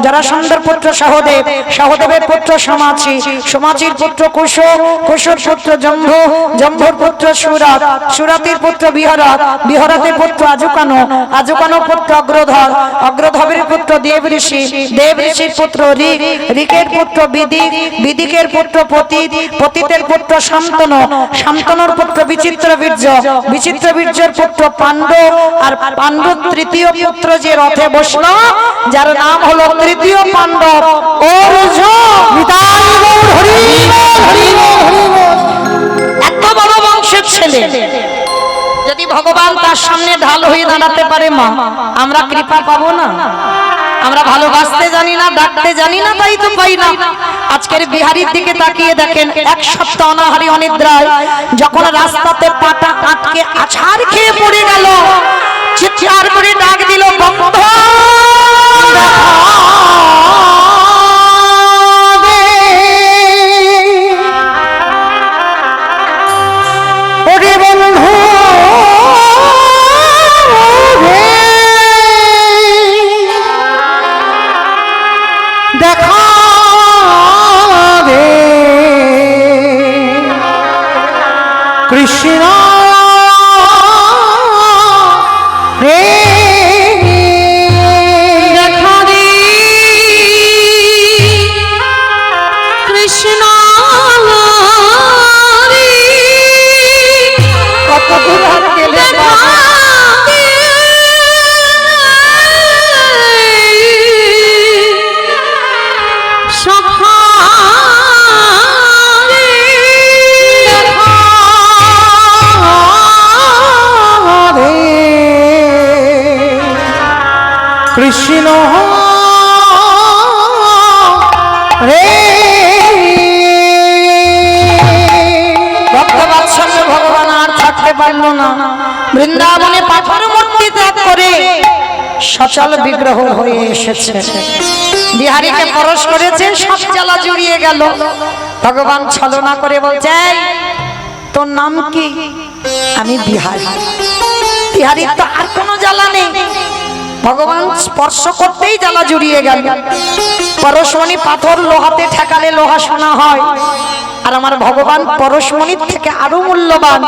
জরাসন্ধের পুত্র সহদেব, সহদেবের পুত্র সমাচি, সমাচির পুত্র কুশ, কুশর পুত্র জম্ভ, জম্ভুর পুত্র সুরাত, সুরাতের পুত্র বিহরত, বিহরতের পুত্র আজুকানো, আজুকানো পুত্র অগ্রধর, অগ্রধরের পুত্র দেব ঋষি, দেব ঋষির পুত্র ঋক, ঋকের পুত্র বিদিক, বিদিকের পুত্র পতিত, পতিতের পুত্র শান্তনু, শান্তনুর পুত্র বিচিত্র বীর্য, বিচিত্র বীর্যের পুত্র পাণ্ডু, আর পাণ্ডুর তৃতীয় পুত্র যে রথে বসল, যার নাম হলো তৃতীয় পাণ্ডব অর্জুন। এত বড় বংশের ছেলে যদি ভগবান তার সামনে ঢাল হয়ে দাঁড়াতে পারে, মা আমরা কৃপা পাবো না? আমরা ভালোবাসতে জানি না, ডাকতে জানি না, তাই তো পাই না। আজকের বিহারীর দিকে তাকিয়ে দেখেন, এক সপ্তাহ অনাহারী অনিদ্রায় যখন রাস্তাতে পাটা আটকে আছাড় খেয়ে পড়ে গেল, চিৎকার করে ডাক দিল, বন্ধ কৃষ্ণ রে দেখা দে, কৃষ্ণ রে কত দূর আর গেলে কৃষ্ণ রে ভক্তবাৎসল্য ভগবান আর থাকতে পারল না, বৃন্দাবনে পাথর মূর্তি ত্যাগ করে সচল বিগ্রহ হয়ে এসেছে, বিহারীকে পরশ করেছে, সব জ্বালা জুড়িয়ে গেল। ভগবান ছলনা করে বলছে, এই, তোর নাম কি? আমি বিহারী। বিহারীর তো আর কোনো জ্বালা নেই, ভগবান স্পর্শ করতেই জ্বালা জুড়িয়ে গেল। পরশমণি পাথর লোহাতে ঠেকালে লোহা সোনা হয়, আর আমার ভগবান পরশমণির থেকে আরো মূল্যবান,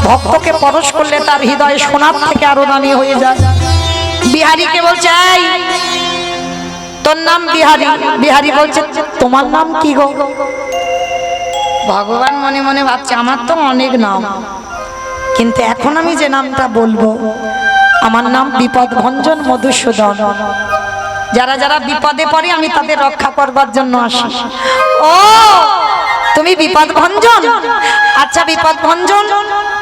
ভক্তকে পরশ করলে তার হৃদয় সোনার থেকে আরো দামি হয়ে যায়। বিহারীকে বলছে, এই, তোর নাম বিহারী। বিহারী বলছে, তোমার নাম কি গো? ভগবান মনে মনে ভাবছে, আমার তো অনেক নাম, কিন্তু এখন আমি যে নামটা বলবো, আমার নাম বিপদ ভঞ্জন মধুসূদন। যারা যারা বিপদে পড়ে আমি তাদের রক্ষা করবার জন্য আসি। ও, তুমি বিপদ ভঞ্জন? আচ্ছা বিপদ ভঞ্জন,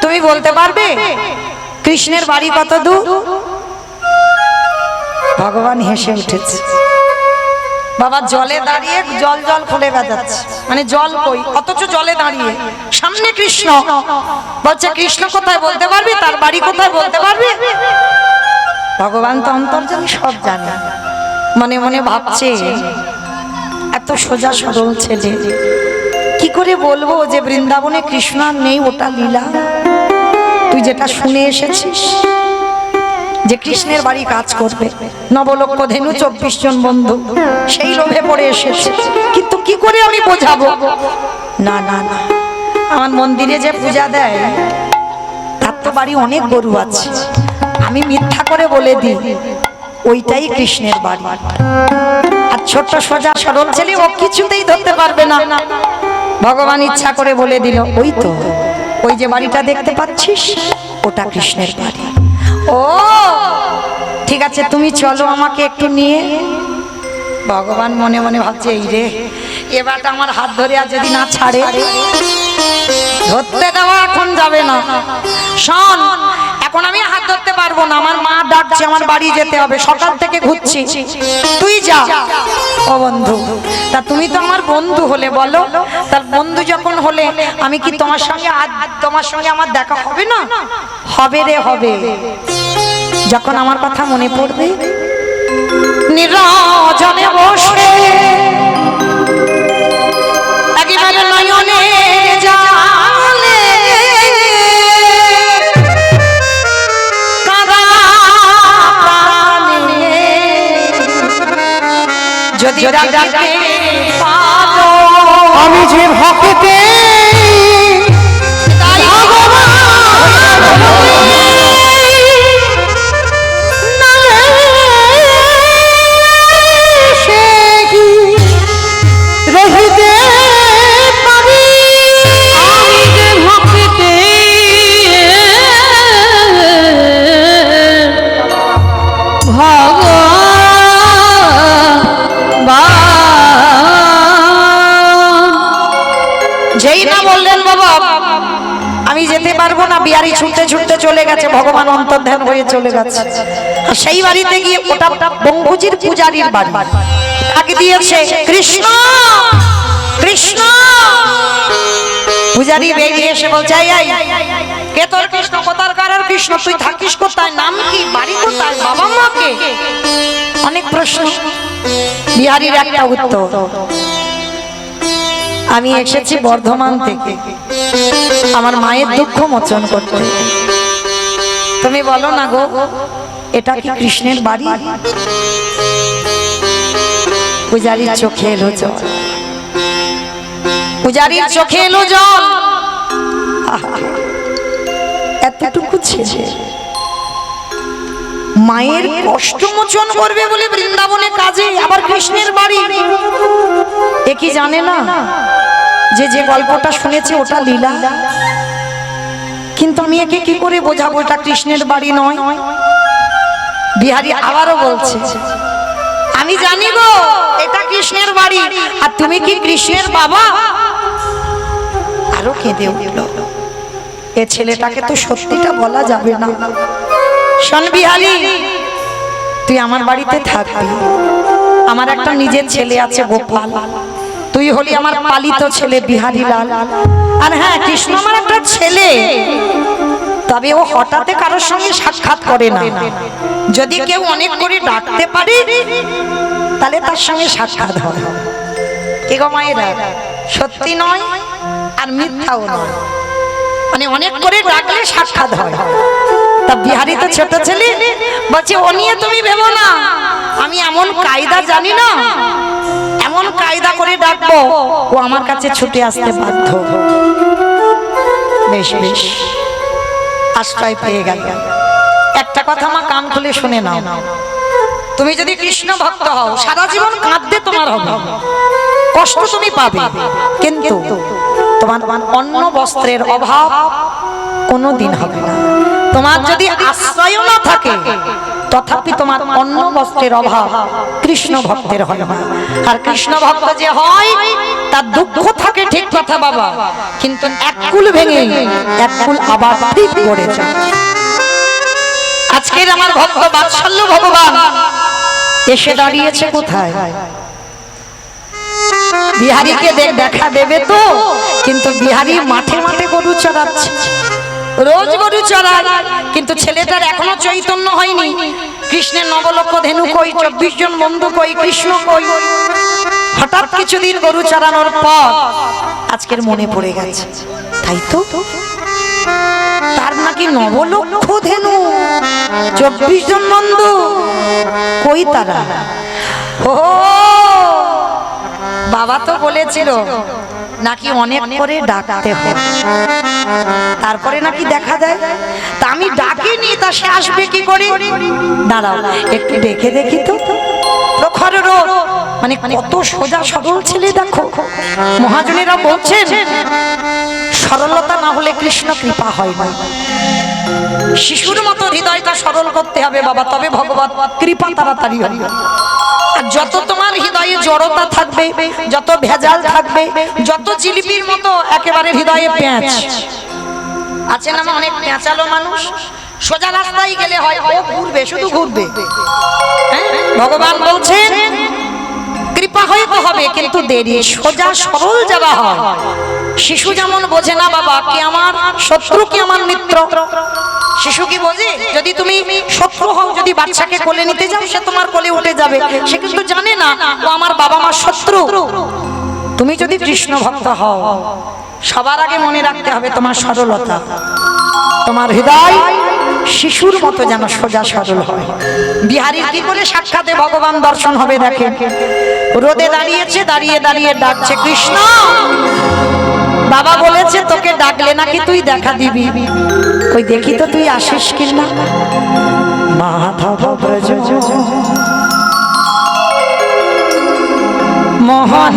তুমি বলতে পারবে কৃষ্ণের বাড়ি কত দূর? ভগবান হেসে উঠেছে। বাবা জলে দাঁড়িয়ে জল জল খুলে বাজাচ্ছে, মানে জল কই, অথচ জলে দাঁড়িয়ে সামনে কৃষ্ণ বলছে, কৃষ্ণ কোথায় বলতে পারবি? তার বাড়ি কোথায় বলতে পারবি? ভগবান তো অন্তর্যামী, সব জানে। মনে মনে ভাবছে, এত সোজা সরল ছেলে, কি করে বলবো যে বৃন্দাবনে কৃষ্ণ আর নেই? ওটা লীলা। তুই যেটা শুনে এসেছিস যে কৃষ্ণের বাড়ি কাজ করবে, নবলক্ষ ধেনু 24 জন বন্ধু, সেই লোভে পড়ে এসেছে, কিন্তু কি করে আমি বোঝাবো? না না না, আমার মন্দিরে যে পূজা দেয় তার তো বাড়ি অনেক গরু আছে, আমি মিথ্যা করে বলে দিই ওইটাই কৃষ্ণের বাড়ি। আর ছোট্ট সোজা সরল ছেলে, ও কিছুতেই ধরতে পারবে না। ভগবান ইচ্ছা করে বলে দিল, ওই তো ওই যে বাড়িটা দেখতে পাচ্ছিস ওটা কৃষ্ণের বাড়ি। ও ঠিক আছে, তুমি চলো আমাকে একটু নিয়ে। ভগবান মনে মনে ভাবছে এই রে, এবার আমার হাত ধরে আর যদি না ছাড়ে, ধরতে দেওয়া এখন যাবে না। শোন, এখন আমি হাত ধরতে পারবো না, আমার মা ডাকছে, আমার বাড়ি যেতে হবে, সকাল থেকে ঘুরছি, তুই যা। ও বন্ধু, তা তুমি তো আমার বন্ধু হলে, বলো তার বন্ধু যখন হলে আমি কি তোমার সঙ্গে আমার দেখা হবে না? হবে রে, হবে। যখন আমার কথা মনে পড়বে, নিরজনে বসে একেবারে নয়নে জালে কাঁদা প্রাণে যদি ডাকে পাবো আমি যে ভক্তে যেই না বললেন বাবা আমি যেতে পারবো না, বিহারি ছুটতে ছুটতে চলে গেছে, ভগবান অন্তর্ধান হয়ে চলে গেছে। আর সেই বাড়িতে গিয়ে ওটা বঙ্গুজির পূজারীর বাড়ি, তাকে দিয়েছে কৃষ্ণ কৃষ্ণ। পূজারী বেরিয়ে এসে বলছে, কে তোর কৃষ্ণ? কোথার কারার কৃষ্ণ? তুই থাকিস কোথায়? নাম কি? বাড়ি কোথায়? বাবা মাকে? অনেক প্রশ্ন। বিহারীর একটা উত্তর, আমি এসেছি বর্ধমান থেকে আমার মায়ের দুঃখ মোচন করতে। তুমি বলো না গো, এটা কি কৃষ্ণের বাড়ি? পূজারীর চোখে এলো জল, পূজারীর চোখে এলো জল। এতটুকু ছেলে মায়ের কষ্ট মোচন করবে বলে বৃন্দাবনে কাজে, আবার কৃষ্ণের বাড়ি। এ কি জানে না যে যে গল্পটা শুনেছে ওটা লীলা? কিন্তু আমি একে কি করে বোঝাবো এটা কৃষ্ণের বাড়ি নয়? বিহারী আবারও বলছে, আমি জানি গো এটা কৃষ্ণের বাড়ি, আর তুমি কি কৃষ্ণের বাবা? আরো কেঁদে উঠল। এ ছেলেটাকে তো সত্যিটা বলা যাবে না। শোন বিহারী, তুই আমার বাড়িতে থাকবি, আমার একটা নিজের ছেলে আছে গোপাল, তুই হলি আমার পালিত ছেলে বিহারী লাল। আর হ্যাঁ, কৃষ্ণ আমার একটা ছেলে, তবে ও হঠাৎ কারোর সঙ্গে সাক্ষাৎ করে না। যদি কেউ অনেক করে ডাকতে পারে তাহলে তার সঙ্গে সাক্ষাৎ হয়। কি গো মায়েরা, সত্যি নয় আর মিথ্যাও নয়, মানে অনেক করে ডাকলে সাক্ষাৎ হয়। তা বিহারী তো ছোট ছেলে, বলছে ও নিয়ে তুমি ভেবো না, আমি এমন কায়দা জানি না, এমন কায়দা করে ডাকবো ও আমার কাছে ছুটে আসতে বাধ্য। বেশ বেশ, আশ্রয় পেয়ে গেল। একটা কথা মা কান খুলে শুনে নাও, তুমি যদি কৃষ্ণ ভক্ত হও সারা জীবন কাঁদতে তোমার হবে, কষ্ট তুমি পাবে, কিন্তু তোমার অন্ন বস্ত্রের অভাব কোনোদিন হবে না। তোমার যদি আশ্রয় না থাকে তথাপি তোমার অন্ন বস্ত্রের অভাব কৃষ্ণ ভক্তের হয় না। আর কৃষ্ণ ভক্ত যে হয় তার দুঃখ থাকে ঠিক কথা বাবা, কিন্তু এক কুল ভেঙে এক কুল আবার ঠিক গড়ে যায়। আজকের আমার ভক্ত বাৎসল্য ভগবান এসে দাঁড়িয়েছে কোথায়? বিহারীকে দেখা দেবে তো, কিন্তু বিহারী মাঠে মাঠে গরু চড়াচ্ছে, রোজ গরু চড়ায়, কিন্তু ছেলেটার এখনো চৈতন্য হয়নি। কৃষ্ণের নবলক্ষ ধেনু কই, 24 জন বন্ধু কই, কৃষ্ণ কই। হঠাৎ কিছুদিন গরু চড়ানোর পর আজকের মনে পড়ে গেছে, তাই তো তার নাকি নবলক্ষ ধেনু, 24 জন বন্ধু কই তারা? ও বাবা তো বলেছিল নাকি অনেক করে ডাকতে হয়, তারপরে নাকি দেখা দেয়। তা আমি ডাকিনি, তা সে আসবে কি করে? দাঁড়াও একটু দেখে দেখি তো। প্রখর রোদ, মানে কত সোজা সরল ছেলে দেখো। মহাজনেরা বলছেন সরলতা না হলে কৃষ্ণ কৃপা হয় না। শিশুর মতো হৃদয়টা সরল করতে হবে বাবা, তবে ভগবত কৃপা তাড়াতাড়ি হবে। আর যত তোমার হৃদয়ে জড়তা থাকবে, যত ভেজাল থাকবে, যত জিলিপির মতো একেবারে হৃদয়ে পেঁচ আছে না, অনেক পেঁচালো মানুষ, সোজা রাস্তায় গেলে হয় ও ঘুরবে, শুধু ঘুরবে। ভগবান বলছেন কৃপা হয়তো হবে কিন্তু দেরি। সোজা সরল যারা হয়, শিশু যেমন বোঝে না বাবা কি আমার শত্রু কি আমার মিত্র। শিশু কি বোঝে? যদি তুমি শত্রু হও, যদি বাচ্চাকে কোলে নিতে যাও, সে তোমার কোলে উঠে যাবে, সে কিন্তু জানে না ও আমার বাবা মার শত্রু। তুমি যদি কৃষ্ণ ভক্ত হও, সবার আগে মনে রাখতে হবে তোমার সরলতা, তোমার হৃদয় শিশুর মতো যেন সোজা সরল হয়। বিহারীর কি করে সাক্ষাতে ভগবান দর্শন হবে দেখেন। রোদে দাঁড়িয়েছে, দাঁড়িয়ে দাঁড়িয়ে ডাকছে কৃষ্ণ। বাবা বলেছে তোকে ডাকলে নাকি তুই দেখা দিবি, কই দেখি তো তুই আসিস কিনা। মাধব ব্রজ মোহন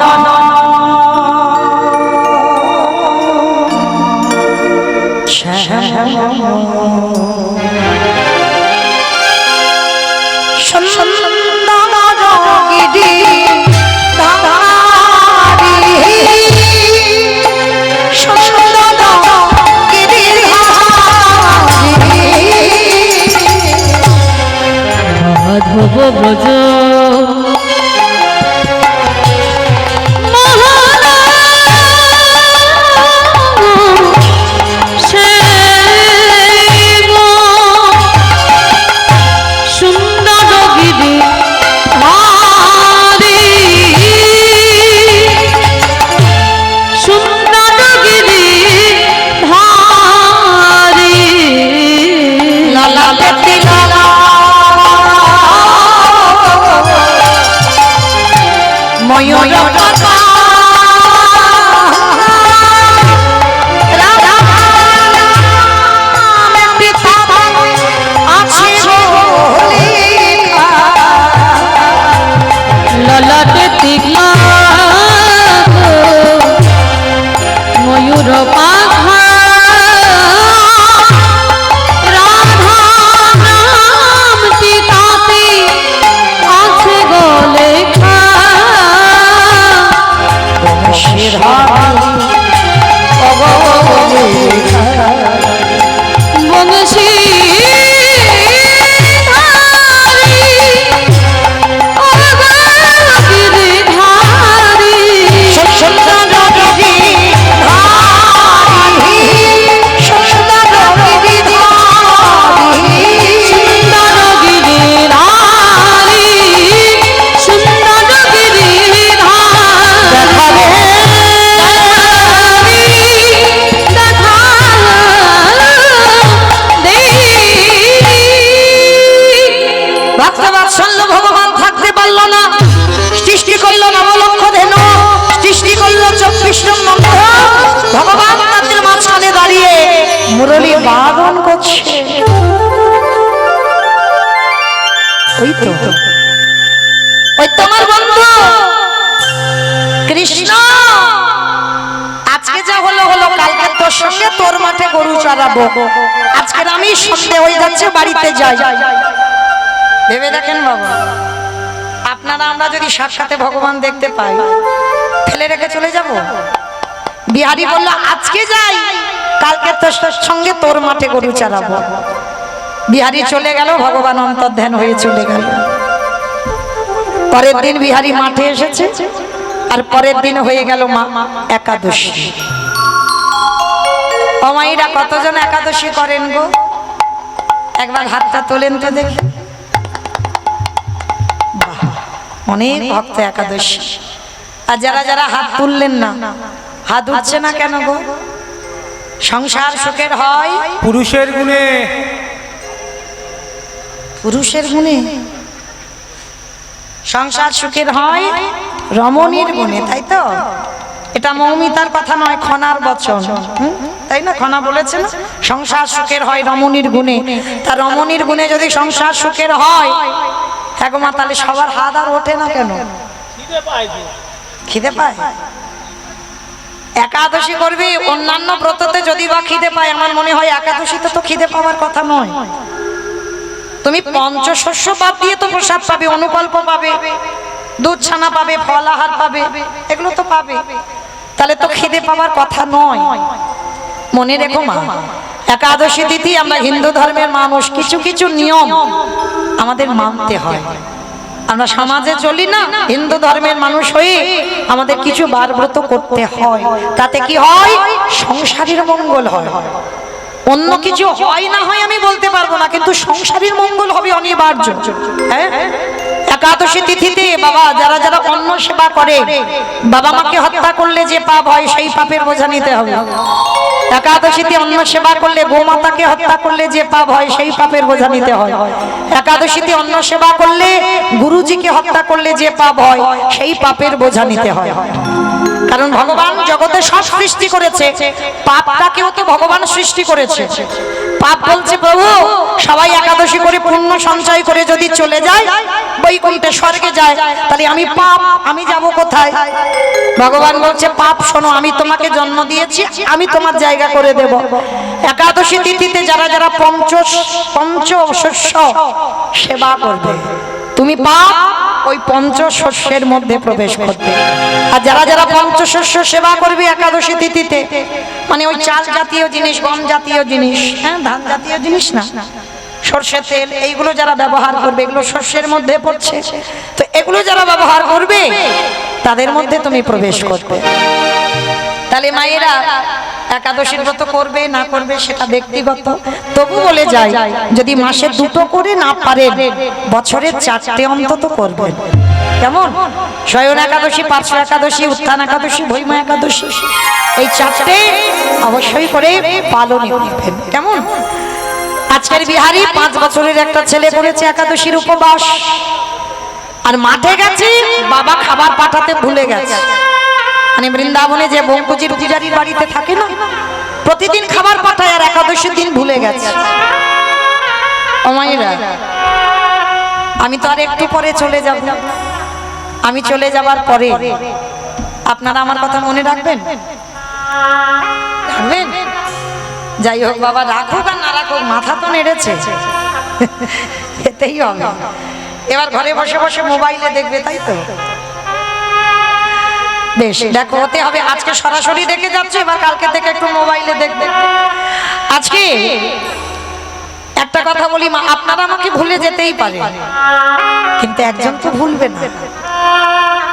মাধব ব্রজ মুরলী বাদন করছে। ওই তো ওই তোমার বন্ধু কৃষ্ণ। আজকে যা হলো হলো, কালকে তোর সঙ্গে তোর মাঠে গরু চড়াবো। আজকের আমি সন্ধে হয়ে যাচ্ছে, বাড়িতে যাই। ভেবে দেখেন বাবা, আপনারা আমরা যদি সাক্ষাতে ভগবান দেখতে পাই, ফেলে রেখে চলে যাব? বিহারী বলল আজকে যাই, কালকে তোর সঙ্গে তোর মাঠে গরু চড়াবো। বিহারী চলে গেল, ভগবান অন্তর্ধান হয়ে চলে গেল। পরের দিন বিহারী মাঠে এসেছে, আর পরের দিন হয়ে গেল মা একাদশী। ও মাইরা কতজন একাদশী করেন গো? একবার হাতটা তোলেন তো দেখি। অনেক ভক্ত একাদশী। আর যারা যারা হাত তুললেন না, হাত উঠছে না কেন গো? সংসার সুখের হয় পুরুষের গুণে। পুরুষের গুণে? সংসার সুখের হয় রমণীর গুণে, তাই তো? এটা মৌমিতার কথা নয়, খনার বচন, তাই না? খনা বলেছে না সংসার সুখের হয় রমণীর গুণে। তা রমণীর গুণে যদি সংসার সুখের হয়, হ্যাঁ গো মা, তাহলে সবার হাত আর ওঠে না কেন? খিদে পায়। একাদশী করবি, অন্যান্য ব্রততে যদি বা খিদে পায়, আমার মনে হয় একাদশীতে তো খিদে পাওয়ার কথা নয়। তুমি পঞ্চশস্য বাদ দিয়ে তো প্রসাদ পাবে, অনুকল্প পাবে, দুধ ছানা পাবে, ফল আহার পাবে, এগুলো তো পাবে, তাহলে তো খিদে পাওয়ার কথা নয়। মনে রেখো মা, একাদশী তিথি আমরা হিন্দু ধর্মের মানুষ, কিছু কিছু নিয়ম আমাদের মানতে হয়। আমরা সমাজে চলি না, হিন্দু ধর্মের মানুষ হয়ে আমাদের কিছু বার ব্রত করতে হয়। তাতে কি হয়? সংসারের মঙ্গল হয়। অন্য কিছু হয় না হয় আমি বলতে পারবো না, কিন্তু সংসারের মঙ্গল হবে অনিবার্য। হ্যাঁ, একাদশী তিথিতে বাবা যারা যারা অন্ন সেবা করে, বাবা মাকে হত্যা করলে যে পাপ হয় সেই পাপের বোঝা নিতে হবে। একাদশীতে অন্ন সেবা করলে, গোমাতাকে হত্যা করলে যে পাপ হয় সেই পাপের বোঝা নিতে হয়। একাদশীতে অন্ন সেবা করলে, গুরুজিকে হত্যা করলে যে পাপ হয় সেই পাপের বোঝা নিতে হয়। কারণ ভগবান জগতে সব সৃষ্টি করেছে, পাপটাকেও তো ভগবান সৃষ্টি করেছে। পাপ বলছে প্রভু সবাই একাদশী করে পুণ্য সঞ্চয় করে যদি চলে যায় বৈকুণ্ঠে স্বর্গে যায়, তাহলে আমি পাপ, আমি যাব কোথায়? ভগবান বলছে পাপ শোনো, আমি তোমাকে জন্ম দিয়েছি, আমি তোমার জায়গা করে দেব। একাদশী তিথিতে যারা যারা পঞ্চশস্য সেবা করবে, তুমি পাপ ওই পঞ্চশস্যের মধ্যে প্রবেশ করবে। আর যারা যারা পঞ্চশস্য সেবা করবে একাদশী তিথিতে, মানে ওই চাল জাতীয় জিনিস, গম জাতীয় জিনিস, হ্যাঁ ধান জাতীয় জিনিস না, সরষে তেল, এইগুলো যারা ব্যবহার করবে, এগুলো শস্যের মধ্যে পড়ছে, তো এগুলো যারা ব্যবহার করবে তাদের মধ্যে তুমি প্রবেশ করবে। তাহলে মায়েরা একাদশীর ব্রত করবে না করবে সেটা ব্যক্তিগত, তবু বলে যায় যদি মাসে দুটো করে না পারেন বছরে 4টে অন্তত করবেন। কেমন? শয়ন একাদশী, পার্শ্ব একাদশী, উত্থান একাদশী, ভৈমা একাদশী, এই 4টে অবশ্যই করে পালন করবেন। কেমন? আজকের বিহারি 5 বছরের একটা ছেলে করেছে একাদশীর উপবাস, আর মাঠে গেছে, বাবা খাবার পাঠাতে ভুলে গেছে। মানে বৃন্দাবনে যে বঙ্কুজির পূজারীর বাড়িতে থাকে না, প্রতিদিন খাবার পাঠায়, আর একাদশীর দিন ভুলে গেছে। ও মায়েরা, আমি তো আর একটু পরে চলে যাব, আমি চলে যাবার পরে আপনারা আমার কথা মনে রাখবেন? রাখবেন? যাই হোক বাবা, রাখুক আর না রাখুক, মাথা তো নেড়েছে, এতেই হবে। এবার ঘরে বসে বসে মোবাইলে দেখবে, তাই তো? বেশ, দেখো হতে হবে। আজকে সরাসরি দেখে যাচ্ছে, এবার কালকে থেকে একটু মোবাইলে দেখবে। আজকে একটা কথা বলি মা, আপনারা আমাকে ভুলে যেতেই পারে, কিন্তু একজন তো ভুলবে না,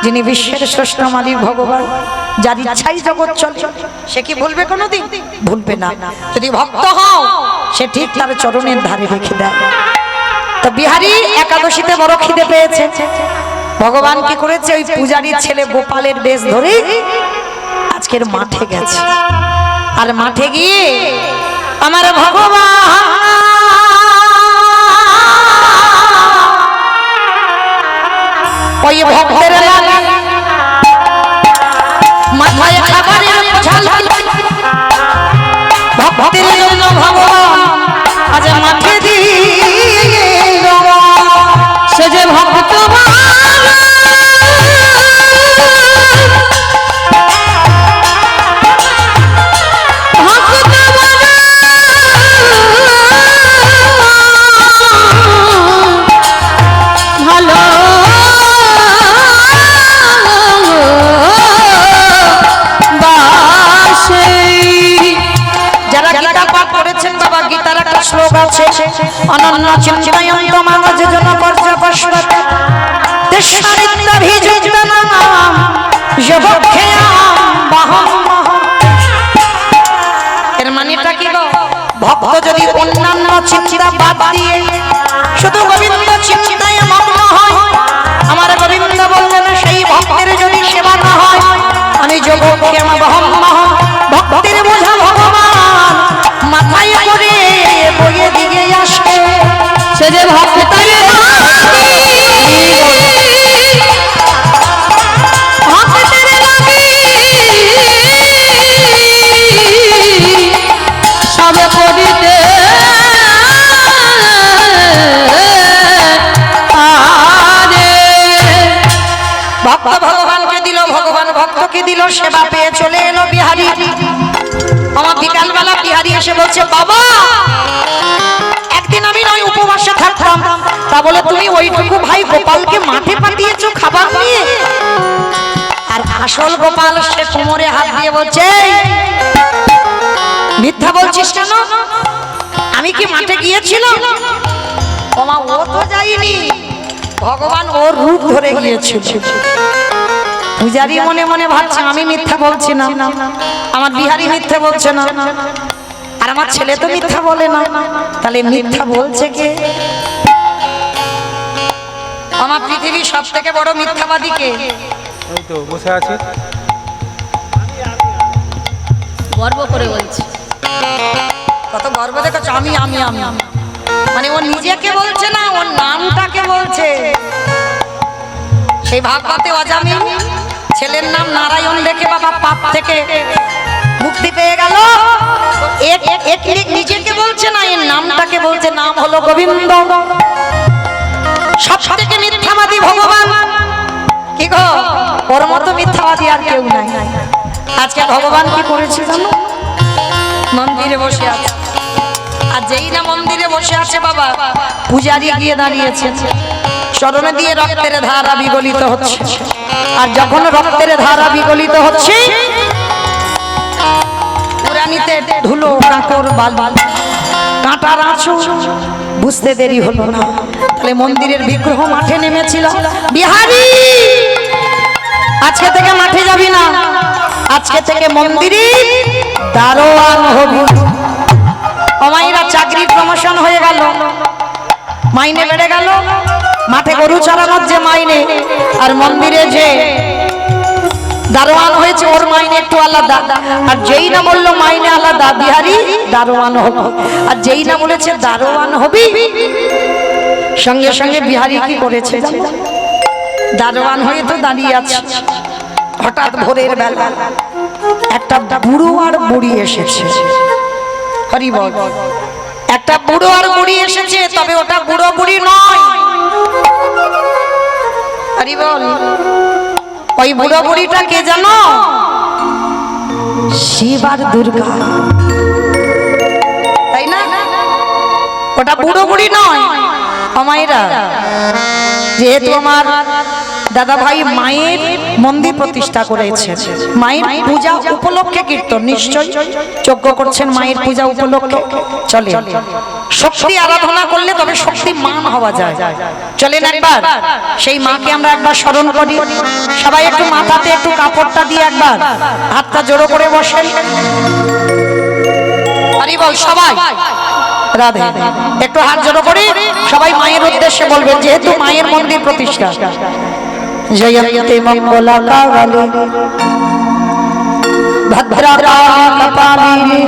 যিনি বিশ্বের স্রষ্টা মালিক ভগবান, যার ইচ্ছাই জগৎ চলে, সে কি ভুলবে কোনোদিন? ভুলবে না। যদি ভক্ত হও, সে ঠিক তার চরণের ধারে রেখে দেয়। তো বিহারী একাদশীতে বড় খিদে পেয়েছে, ভগবান কি করেছে? ওই পূজারীর ছেলে গোপালের বেশ ধরে আজকের মাঠে গেছে, আর মাঠে গিয়ে আমার ভগবান ওই ভক্তের মাথায় খাবারের ঝাল, ভক্তের জন্য ভগবান আজ মাঠে দিয়ে সে যে ভক্ত শ্লোক আছে, অনন্য চিন্তয়ন্ত মানজ জন পর্যবস্বতে তেষারিত্যাভিযুক্তানাম যবক্ষেয়াম বাহম। এর মানেটা কি গো? ভক্ত যদি অন্যান্য চিন্তা বাদ দিয়ে শুধু গোবিন্দ চিন্তায় মগ্ন হয়, আমার গোবিন্দ বললেন সেই ভক্তের যদি সেবা না হয়, আমি যবক্ষেয়াম বাহম। ভক্তের বোঝা ভগবান মাথায় করে বইয়ে দিকে আসে, সে যে ভক্তের সবে পড়িতে ভক্ত ভগবানকে দিল, ভগবান ভক্তকে দিল। দিল, সেবা পেয়ে চলে এলো বিহারি। আমার বিকালবেলা বিহারি এসে বলছে, বাবা একদিন আমি নয় উপবাসে থাকতাম, তা বলে তুমি ওইটুকু ভাই গোপালকে মাঠে পাঠিয়েছো খাবার নিয়ে? আর আসল গোপাল সে কোমরে হাত দিয়ে বলছে, মিথ্যা বলছিস কেন? আমি কি মাঠে গিয়েছিলাম? ওমা ও তো যায়নি, ভগবান ওর রূপ ধরে গিয়েছিল। পূজারি মনে মনে ভাবছে আমি মিথ্যা বলছি না, আমার বিহারি মিথ্যা বলছে না, আর আমার ছেলে তো মিথ্যা বলে না, তাহলে মিথ্যা বলছে কে? আমার পৃথিবীর সব থেকে বড় মিথ্যাবাদী কে? ওই তো বসে আছে। গর্ব করে বলছি। কত গর্ব দেখেছো, আমি আমি আমি মানে ও নিজেকে বলছে না, ওর নামটাকে বলছে। সেই ভাবতে অজামি ছেলের নাম নারায়ণ দেখে বাবা পাপ থেকে মুক্তি পেয়ে গেল। নিজেকে বলছে না, এর নামটাকে বলছে, নাম হলো গোবিন্দ। সব থেকে মিথ্যাবাদী ভগবান। কি গো, ওর মতো মিথ্যাবাদী আর কেউ নাই। আজকে ভগবান কি করেছে জানো? মন্দিরে বসে আছে, আর যেই না মন্দিরে বসে আছে বাবা, পূজারি গিয়ে দাঁড়িয়েছে, চরণে দিয়ে রক্তের ধারা বিগলিত হচ্ছে। আর যখন রক্তের ধারা বিগলিত হচ্ছে, পুরানিতে ধুলো কাকড় বাল কাঁটার আঁচু, বুঝতে দেরি হলো না। তাহলে মন্দিরের বিগ্রহ মাঠে নেমেছিল। বিহারি আজকে থেকে মাঠে যাবি না, আজকে থেকে মন্দিরে দারোয়ান হবি। অমাইরা চাকরির প্রমোশন হয়ে গেল, মাইনে বেড়ে গেল। মাঠে গরু চড়ানোর যে মাইনে, আর মন্দিরে যে দারোয়ান হয়েছে ওর মাইনে একটু আলাদা। আর যেই না বললো মাইনে আলাদা, বিহারি দারোয়ান হবি। আর যেই না বলেছে দারোয়ান হবি, সঙ্গে সঙ্গে বিহারি কি করেছে? দারোয়ান হয়ে তো দাঁড়িয়ে আছে। হঠাৎ ভোরের বেলা একটা বুড়ো আর বুড়ি এসেছে। হরি বল। একটা বুড়ো আর বুড়ি এসেছে, তবে ওটা বুড়ো বুড়ি নয়। হরি বল। ওই বুড়ো বুড়িটা কে জানো? শিব আর দুর্গা, তাই না? ওটা বুড়ো বুড়ি নয়। আমায়রা যেহেতু আমার দাদা ভাই মায়ের মন্দির প্রতিষ্ঠা করেছে, মায়ের পূজা উপলক্ষে কীর্তন নিশ্চয় যজ্ঞ করছেন মায়ের পূজা উপলক্ষে। চলে শক্তি আরাধনা করলে তবে শক্তি মান হওয়া যায়। চলেন একবার সেই মাকে আমরা একবার স্মরণ করি। সবাই একটু মাথাতে একটু কাপড়টা দিয়ে একবার হাতটা জোড়ো করে বসেন। হরি বল সবাই। রাধে। একটু হাত জোড়ো করে সবাই মায়ের উদ্দেশ্যে বলবেন, যেহেতু মায়ের মন্দির প্রতিষ্ঠা। জয়ন্তে মঙ্গলা কালী ভদ্রকালী কপালী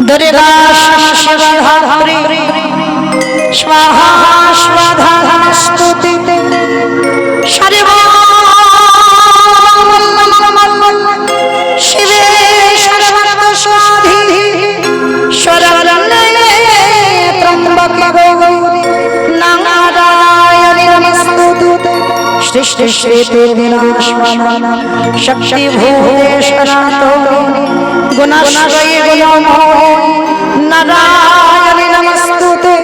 দুর্গা শিবধাত্রী স্বাহা স্বাধা স্তুতি শিবে সর্বত স্বাধী শরণে ত্রম্বকে গৌরী নারায়ণী নমস্তুতে সৃষ্টি শ্রীতে বিনাশমানা শক্তি ভূতেশ্বরাতোনি গুণাশ্রয়ে গুণময় নারায়ণী নমস্তুতে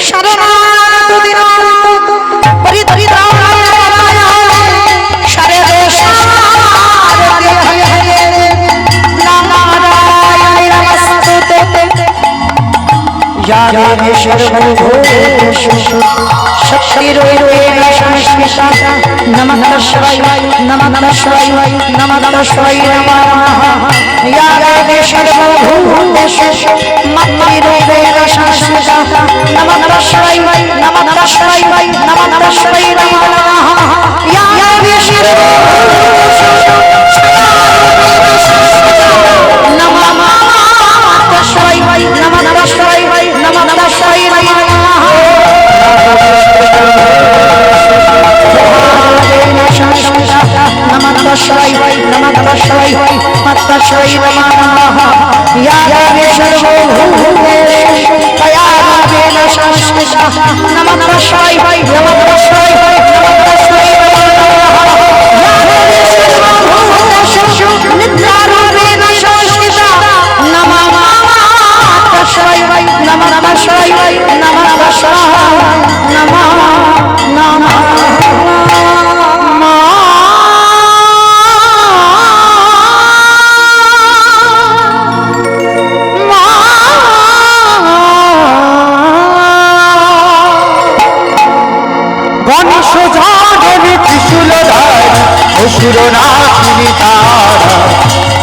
শরণাগত দিনান্ত পরিত্রাণায় শরণে নারায়ণী নমস্তুতে যারে সর্বভূতেষু শক্তিরূপেণ সংস্থিতা নমঃ শিবায় নমঃ শিবায় নমঃ শিবায় নমঃ যারে সর্বভূতেষু মাতৃরূপেণ সংস্থিতা নমঃ শিবায় নমঃ শিবায় নমঃ শিবায় নমঃ যারে সর্বভূতেষু নমঃ শিবায় নমঃ শিবায় নমঃ শিবায় নমঃ শিবায় নমঃ শিবায় নমঃ শিবায় ইয়ারে সর্বভূতেষু তয়াবেন সংস্থিতা নমঃ শিবায় নমঃ শিবায় নমঃ শিবায় ইয়ারে সর্বভূতেষু নাচিনি তারা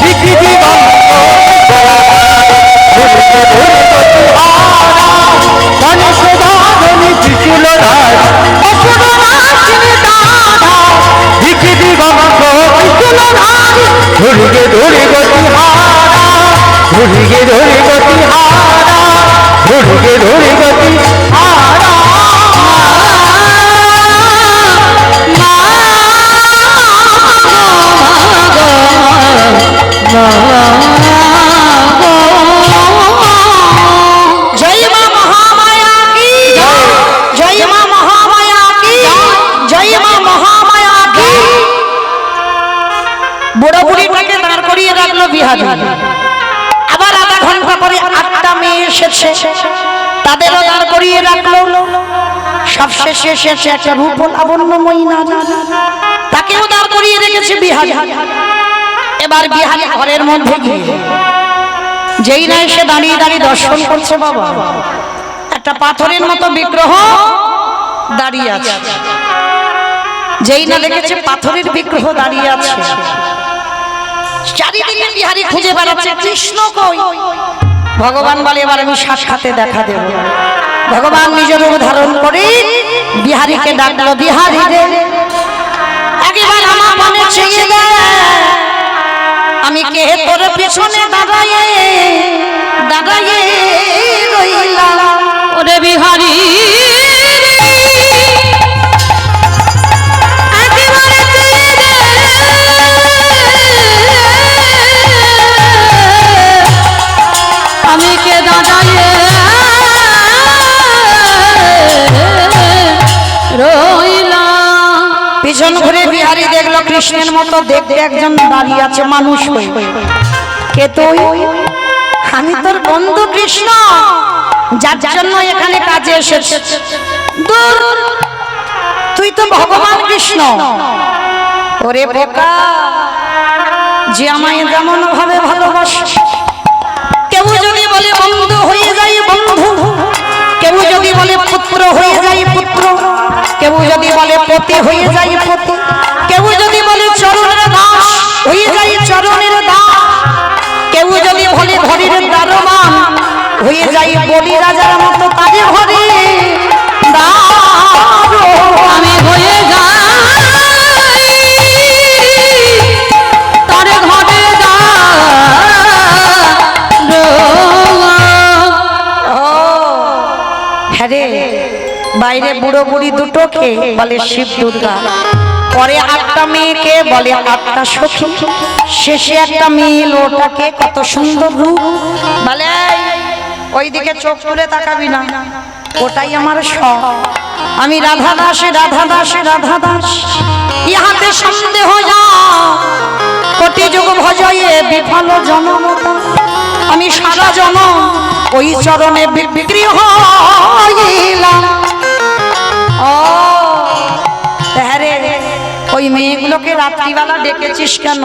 বিকৃতি গন্ধ ধরতে ধরতে হারা গণেশ বাদনী ত্রিশূল রায় অসুর নাচিনি তারা বিকৃতি গন্ধ ত্রিশূল রায় ধরিগে ধরে গতি হারা ধরিগে ধরে গতি হারা ধরিগে ধরে গতি হারা জয় মা মহামায়া কি জয় মা মহামায়া কি জয় মা মহামায়া কি বুড়ো বুড়িটাকে দাঁড় করিয়ে রাখলো বিহারী আবার আধা ঘন্টা পরে 8টা মেয়ে এসেছে তাদেরও দাঁড় করিয়ে রাখলো সবশেষে এসেছে একটা রূপ লাবণ্যময়ী নারী তাকেও দাঁড় করিয়ে রেখেছে বিহারী এবার বিহারী ঘরের মধ্যে গিয়ে যেই না এসে দাঁড়িয়ে দাঁড়িয়ে দর্শন করছে বাবা একটা পাথরের মতো বিগ্রহ দাঁড়িয়ে আছে যেই না দেখেছে পাথরের বিগ্রহ দাঁড়িয়ে আছে চারিদিকে বিহারী খুঁজে বেড়াচ্ছে কৃষ্ণ কই ভগবান বলে এবার আমি সাক্ষাতে দেখা দেব ভগবান নিজের রূপ ধারণ করে বিহারীকে ডাকলো বিহারী রে একবার আমার মনে চেয়ে দে আমি কে তোর পেছনে দাঁড়ায়ে দাঁড়ায়ে রইলাম ওরে বিহারি আমি কে দাঁড়ায়ে রইলাম পিছন ঘুরে বিহারী দেখলো কৃষ্ণের মতো দেখতে একজন দাঁড়িয়ে আছে মানুষ হয়ে কে তুই আমি তোর বন্ধু কৃষ্ণ যার জন্য এখানে কাজে এসেছে দূর তুই তো ভগবান কৃষ্ণ ওরে বোকা যে আমায় যেমন ভাবে ভালোবাসে কেউ যদি বলে বন্ধু হয়ে যাই বন্ধু কেউ যদি বলে পুত্র হয়ে যাই পুত্র কেউ যদি বলে পতি হয়ে যাই পতি কেউ যদি বলে চরণের দাস হয়ে যাই চরণের দাস কেউ যদি বলে ঘরের দারোয়ান হয়ে যাই বলি রাজার মতো তারে ঘরে আমি হয়ে যাই তার ঘরে হ্যাঁ রে বাইরে বুড়ো বুড়ি দুটোকে বলে শিব দুর্গা পরে 8টা মেয়েকে বলে 8টা সখী শেষে একটা মেয়ে ওটাকে কত সুন্দর রূপ বলে ওইদিকে চোখ তুলে তাকাবি না ওটাই আমার সব আমি রাধা দাসে রাধা দাসে রাধা দাস ইহাতে সন্দেহ যা কোটি যুগ ভজয়ে বিফল জনমতা আমি সারা জনম ওই চরণে বিক্রি হইলাম ও হ্যাঁ ওই মেয়েগুলোকে রাত্রিবেলা ডেকেছিস কেন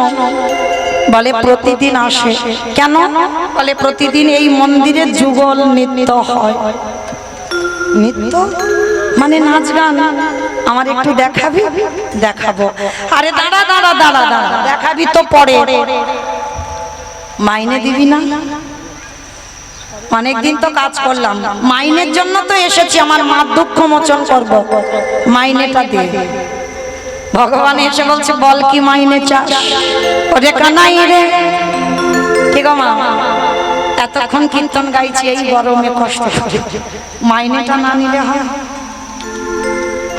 বলে প্রতিদিন আসে কেন বলে প্রতিদিন এই মন্দিরে যুগল নৃত্য হয় নৃত্য মানে নাচ গান আমার একটু দেখাবি দেখাবো আরে দাঁড়া দাঁড়া দাঁড়া দাঁড়া দেখাবি তো পরে মাইনে দিবি না অনেকদিন তো কাজ করলাম মাইনের জন্য তো এসেছি আমার মা দুঃখ মোচন করব মাইনেটা দে ভগবান এসে বলছে বল কি মাইনে চাস ওরে কানাই রে কি গো মা এতক্ষণ কীর্তন গাইছি এই গরমে কষ্ট করে মাইনেটা না নিলে হয়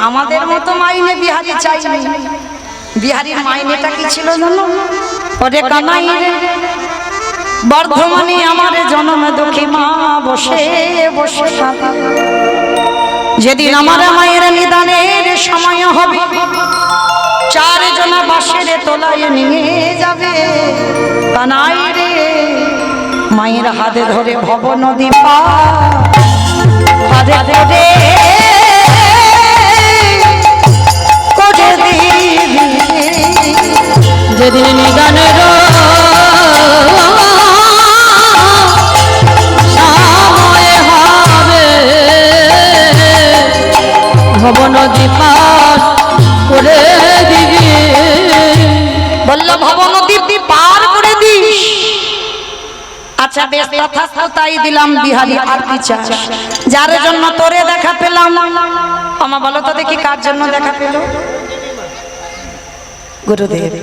আমাদের মতো মাইনে বিহারি চাইনি বিহারির মাইনেটা কি ছিল জানো ওরে কানাই রে বর্ধমানে আমার জন্ম দুঃখী মা বসে বসে যেদিন আমার মায়ের নিদানের সময় হবে 4 জনা বাঁশের তোলায় নিয়ে যাবে কানাই রে মায়ের হাতে ধরে ভব নদী পারে করে দিবি যেদিন নিদানের সময় হবে ভব নদী পার করে দিবি বলল ভব নদী পার করে দিস। আচ্ছা বেশ, তথাস্তু তাই দিলাম বিহারি, আর কি চাস? যার জন্য তোরে দেখা পেলাম। আমা বলো তো দেখি, কার জন্য দেখা পেল? গুরুদেব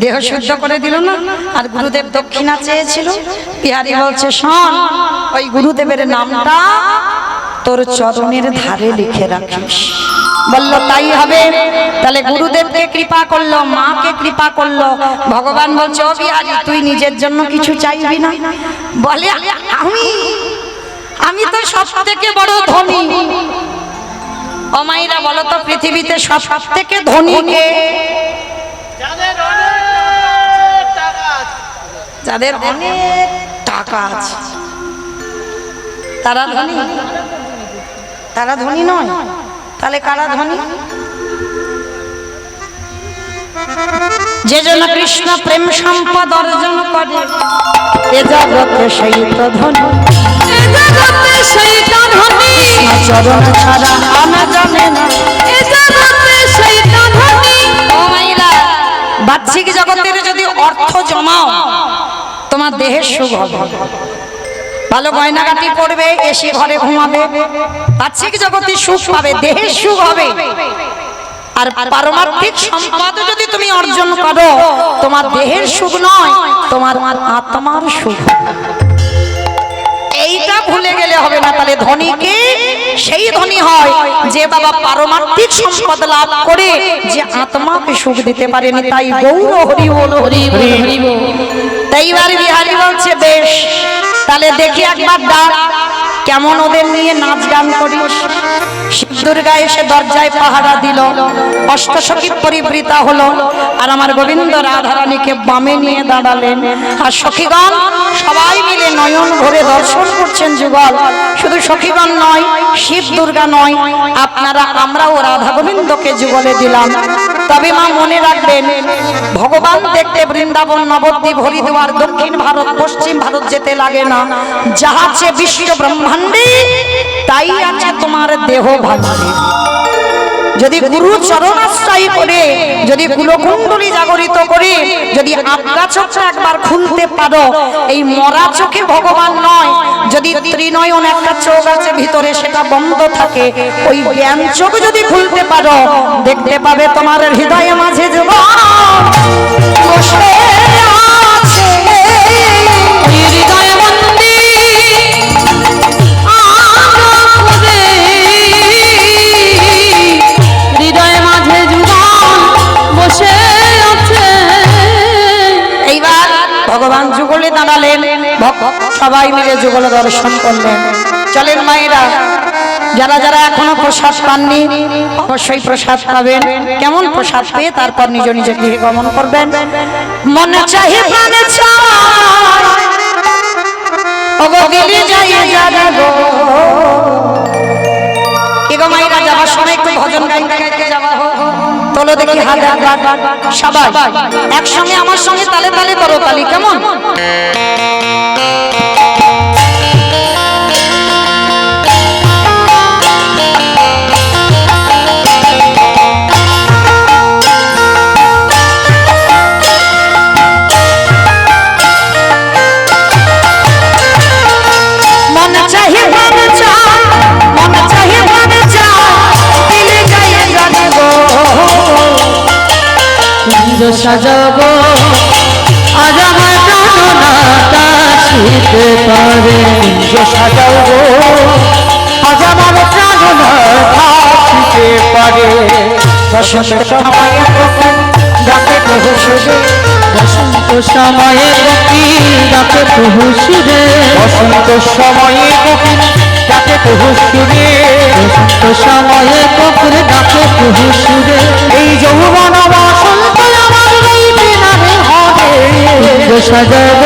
দেহ শুদ্ধ করে দিল না, আর গুরুদেব দক্ষিণা চেয়েছিল। বিহারি বলছে, শোন, ওই গুরুদেবের নামটা তোর চরণের ধারে লিখে রাখিস। বলল তাই হবে। তাহলে গুরুদেবকে কৃপা করলো, মাকে কৃপা করলো। ভগবান বলছে, ও বিহারি, তুই নিজের জন্য কিছু চাইবি না? বলে, আমি তো সব থেকে বড় ধনী। ও মাইরা বলো তো, পৃথিবীতে সব থেকে ধনী কে? যাদের অনেক টাকা আছে তারা ধনী? তারা ধনী নয়। তাহলে কারা ধনী? যে জন্য কৃষ্ণ প্রেম সম্পদ অর্জন করে, এ জগতে সেই তো ধনী। এ জগতে সেইটা ধনী, চরণ ছাড়া আনা জানে না। এ জগতে সেইটা ধনী। ও মাইরা, বাহ্যিক জগতের যদি অর্থ জমাও, তোমার দেহের সুখ হবে। ভালো গয়নাগাটি পড়বে, এসে ঘরে ঘুমাবে, বাহ্যিক জগতে সুখ পাবে, দেহের সুখ হবে। আর পারমার্থিক সম্পদ যদি তুমি অর্জন করো, তোমার দেহের সুখ নয়, তোমার আত্মার সুখ। এইটা ভুলে গেলে হবে না। তাহলে ধনীকে সেই ধনী হয় যে বাবা পারমার্থিক সম্পদ লাভ করে যে আত্মাকে সুখ দিতে পারেনি। তাই গৌর হরি বল, হরি বল, হরি বল। তাইবার বিহারি বলছে, বেশ, তাহলে দেখি একবার ডাক, কেমন ওদের নিয়ে নাচ গান করিস। শিব দুর্গা এসে দরজায় পাহারা দিল, অষ্টসখী পরিবৃতা হলো, আর আমার গোবিন্দ রাধারানীকে বামে নিয়ে দাঁড়ালেন। আর সখীগণ সবাই মিলে নয়ন ভরে দর্শন করছেন যুগল। শুধু সখীগণ নয়, শিব দুর্গা নয়, আপনারা আমরাও রাধা গোবিন্দকে যুগলে দিলাম। তবে মা মনে রাখবেন, ভগবান দেখতে বৃন্দাবন, নবদ্বীপ, হরিদ্বার, দক্ষিণ ভারত, পশ্চিম ভারত যেতে লাগে না। যা আছে বিশ্ব ব্রহ্মাণ্ডে তাই আছে তোমার দেহ ভাণ্ডে। যদি গুরু চরণাশ্রয় করে, যদি কুলকুণ্ডলী জাগরিত করে, যদি আজ্ঞা চোখটা একবার খুলতে পারো, এই মরা চোখে ভগবান নয়। যদি ত্রিনয়ন একটা চোখ আছে ভিতরে, সেটা বন্ধ থাকে, ওই জ্ঞান চোখ যদি খুলতে পারো, দেখতে পাবে তোমার হৃদয়ে মাঝে জীবন বসে আছে। হৃদয় মন্দির আনন্দে, হৃদয় মাঝে যুগল বসে আছে। এইবার ভগবান যুগলে দাঁড়ালেন, সবাই মিলে যুগল দর্শন করলেন। চলেন মায়েরা, যারা যারা এখনো প্রসাদ পাননি অবশ্যই প্রসাদ পাবেন। কেমন প্রসাদ পেয়ে তারপর নিজ নিজ গৃহে গমন করবেন। মনে চাহে প্রাণে চায়, ওগো গেলে যাই যাবো। কি গো মায়েরা, যাবার সময় একটু ভজন গাইতে গাইতে যাওয়া হোক। তোলো দেখি হাত একবার, সবাই একসঙ্গে আমার সঙ্গে তালে তালে করো তালি, কেমন? সাজাবো আজ আমার প্রাণনাটা শিখতে পারে। সাজাও গো, আজ আমার প্রাণনাথা শিখতে পারে। বসন্ত সময়ে ডাকে প্রভু সুরে, বসন্ত সময়ে কোকিল ডাকে প্রভু সুরে, বসন্ত সময়ে কোকিল ডাকে প্রভু সুরে, বসন্ত সময়ে কোকিল ডাকে প্রভু সুরে। এই যৌবন বসন্ত আমার রইবে না রে হবে। সাজাবো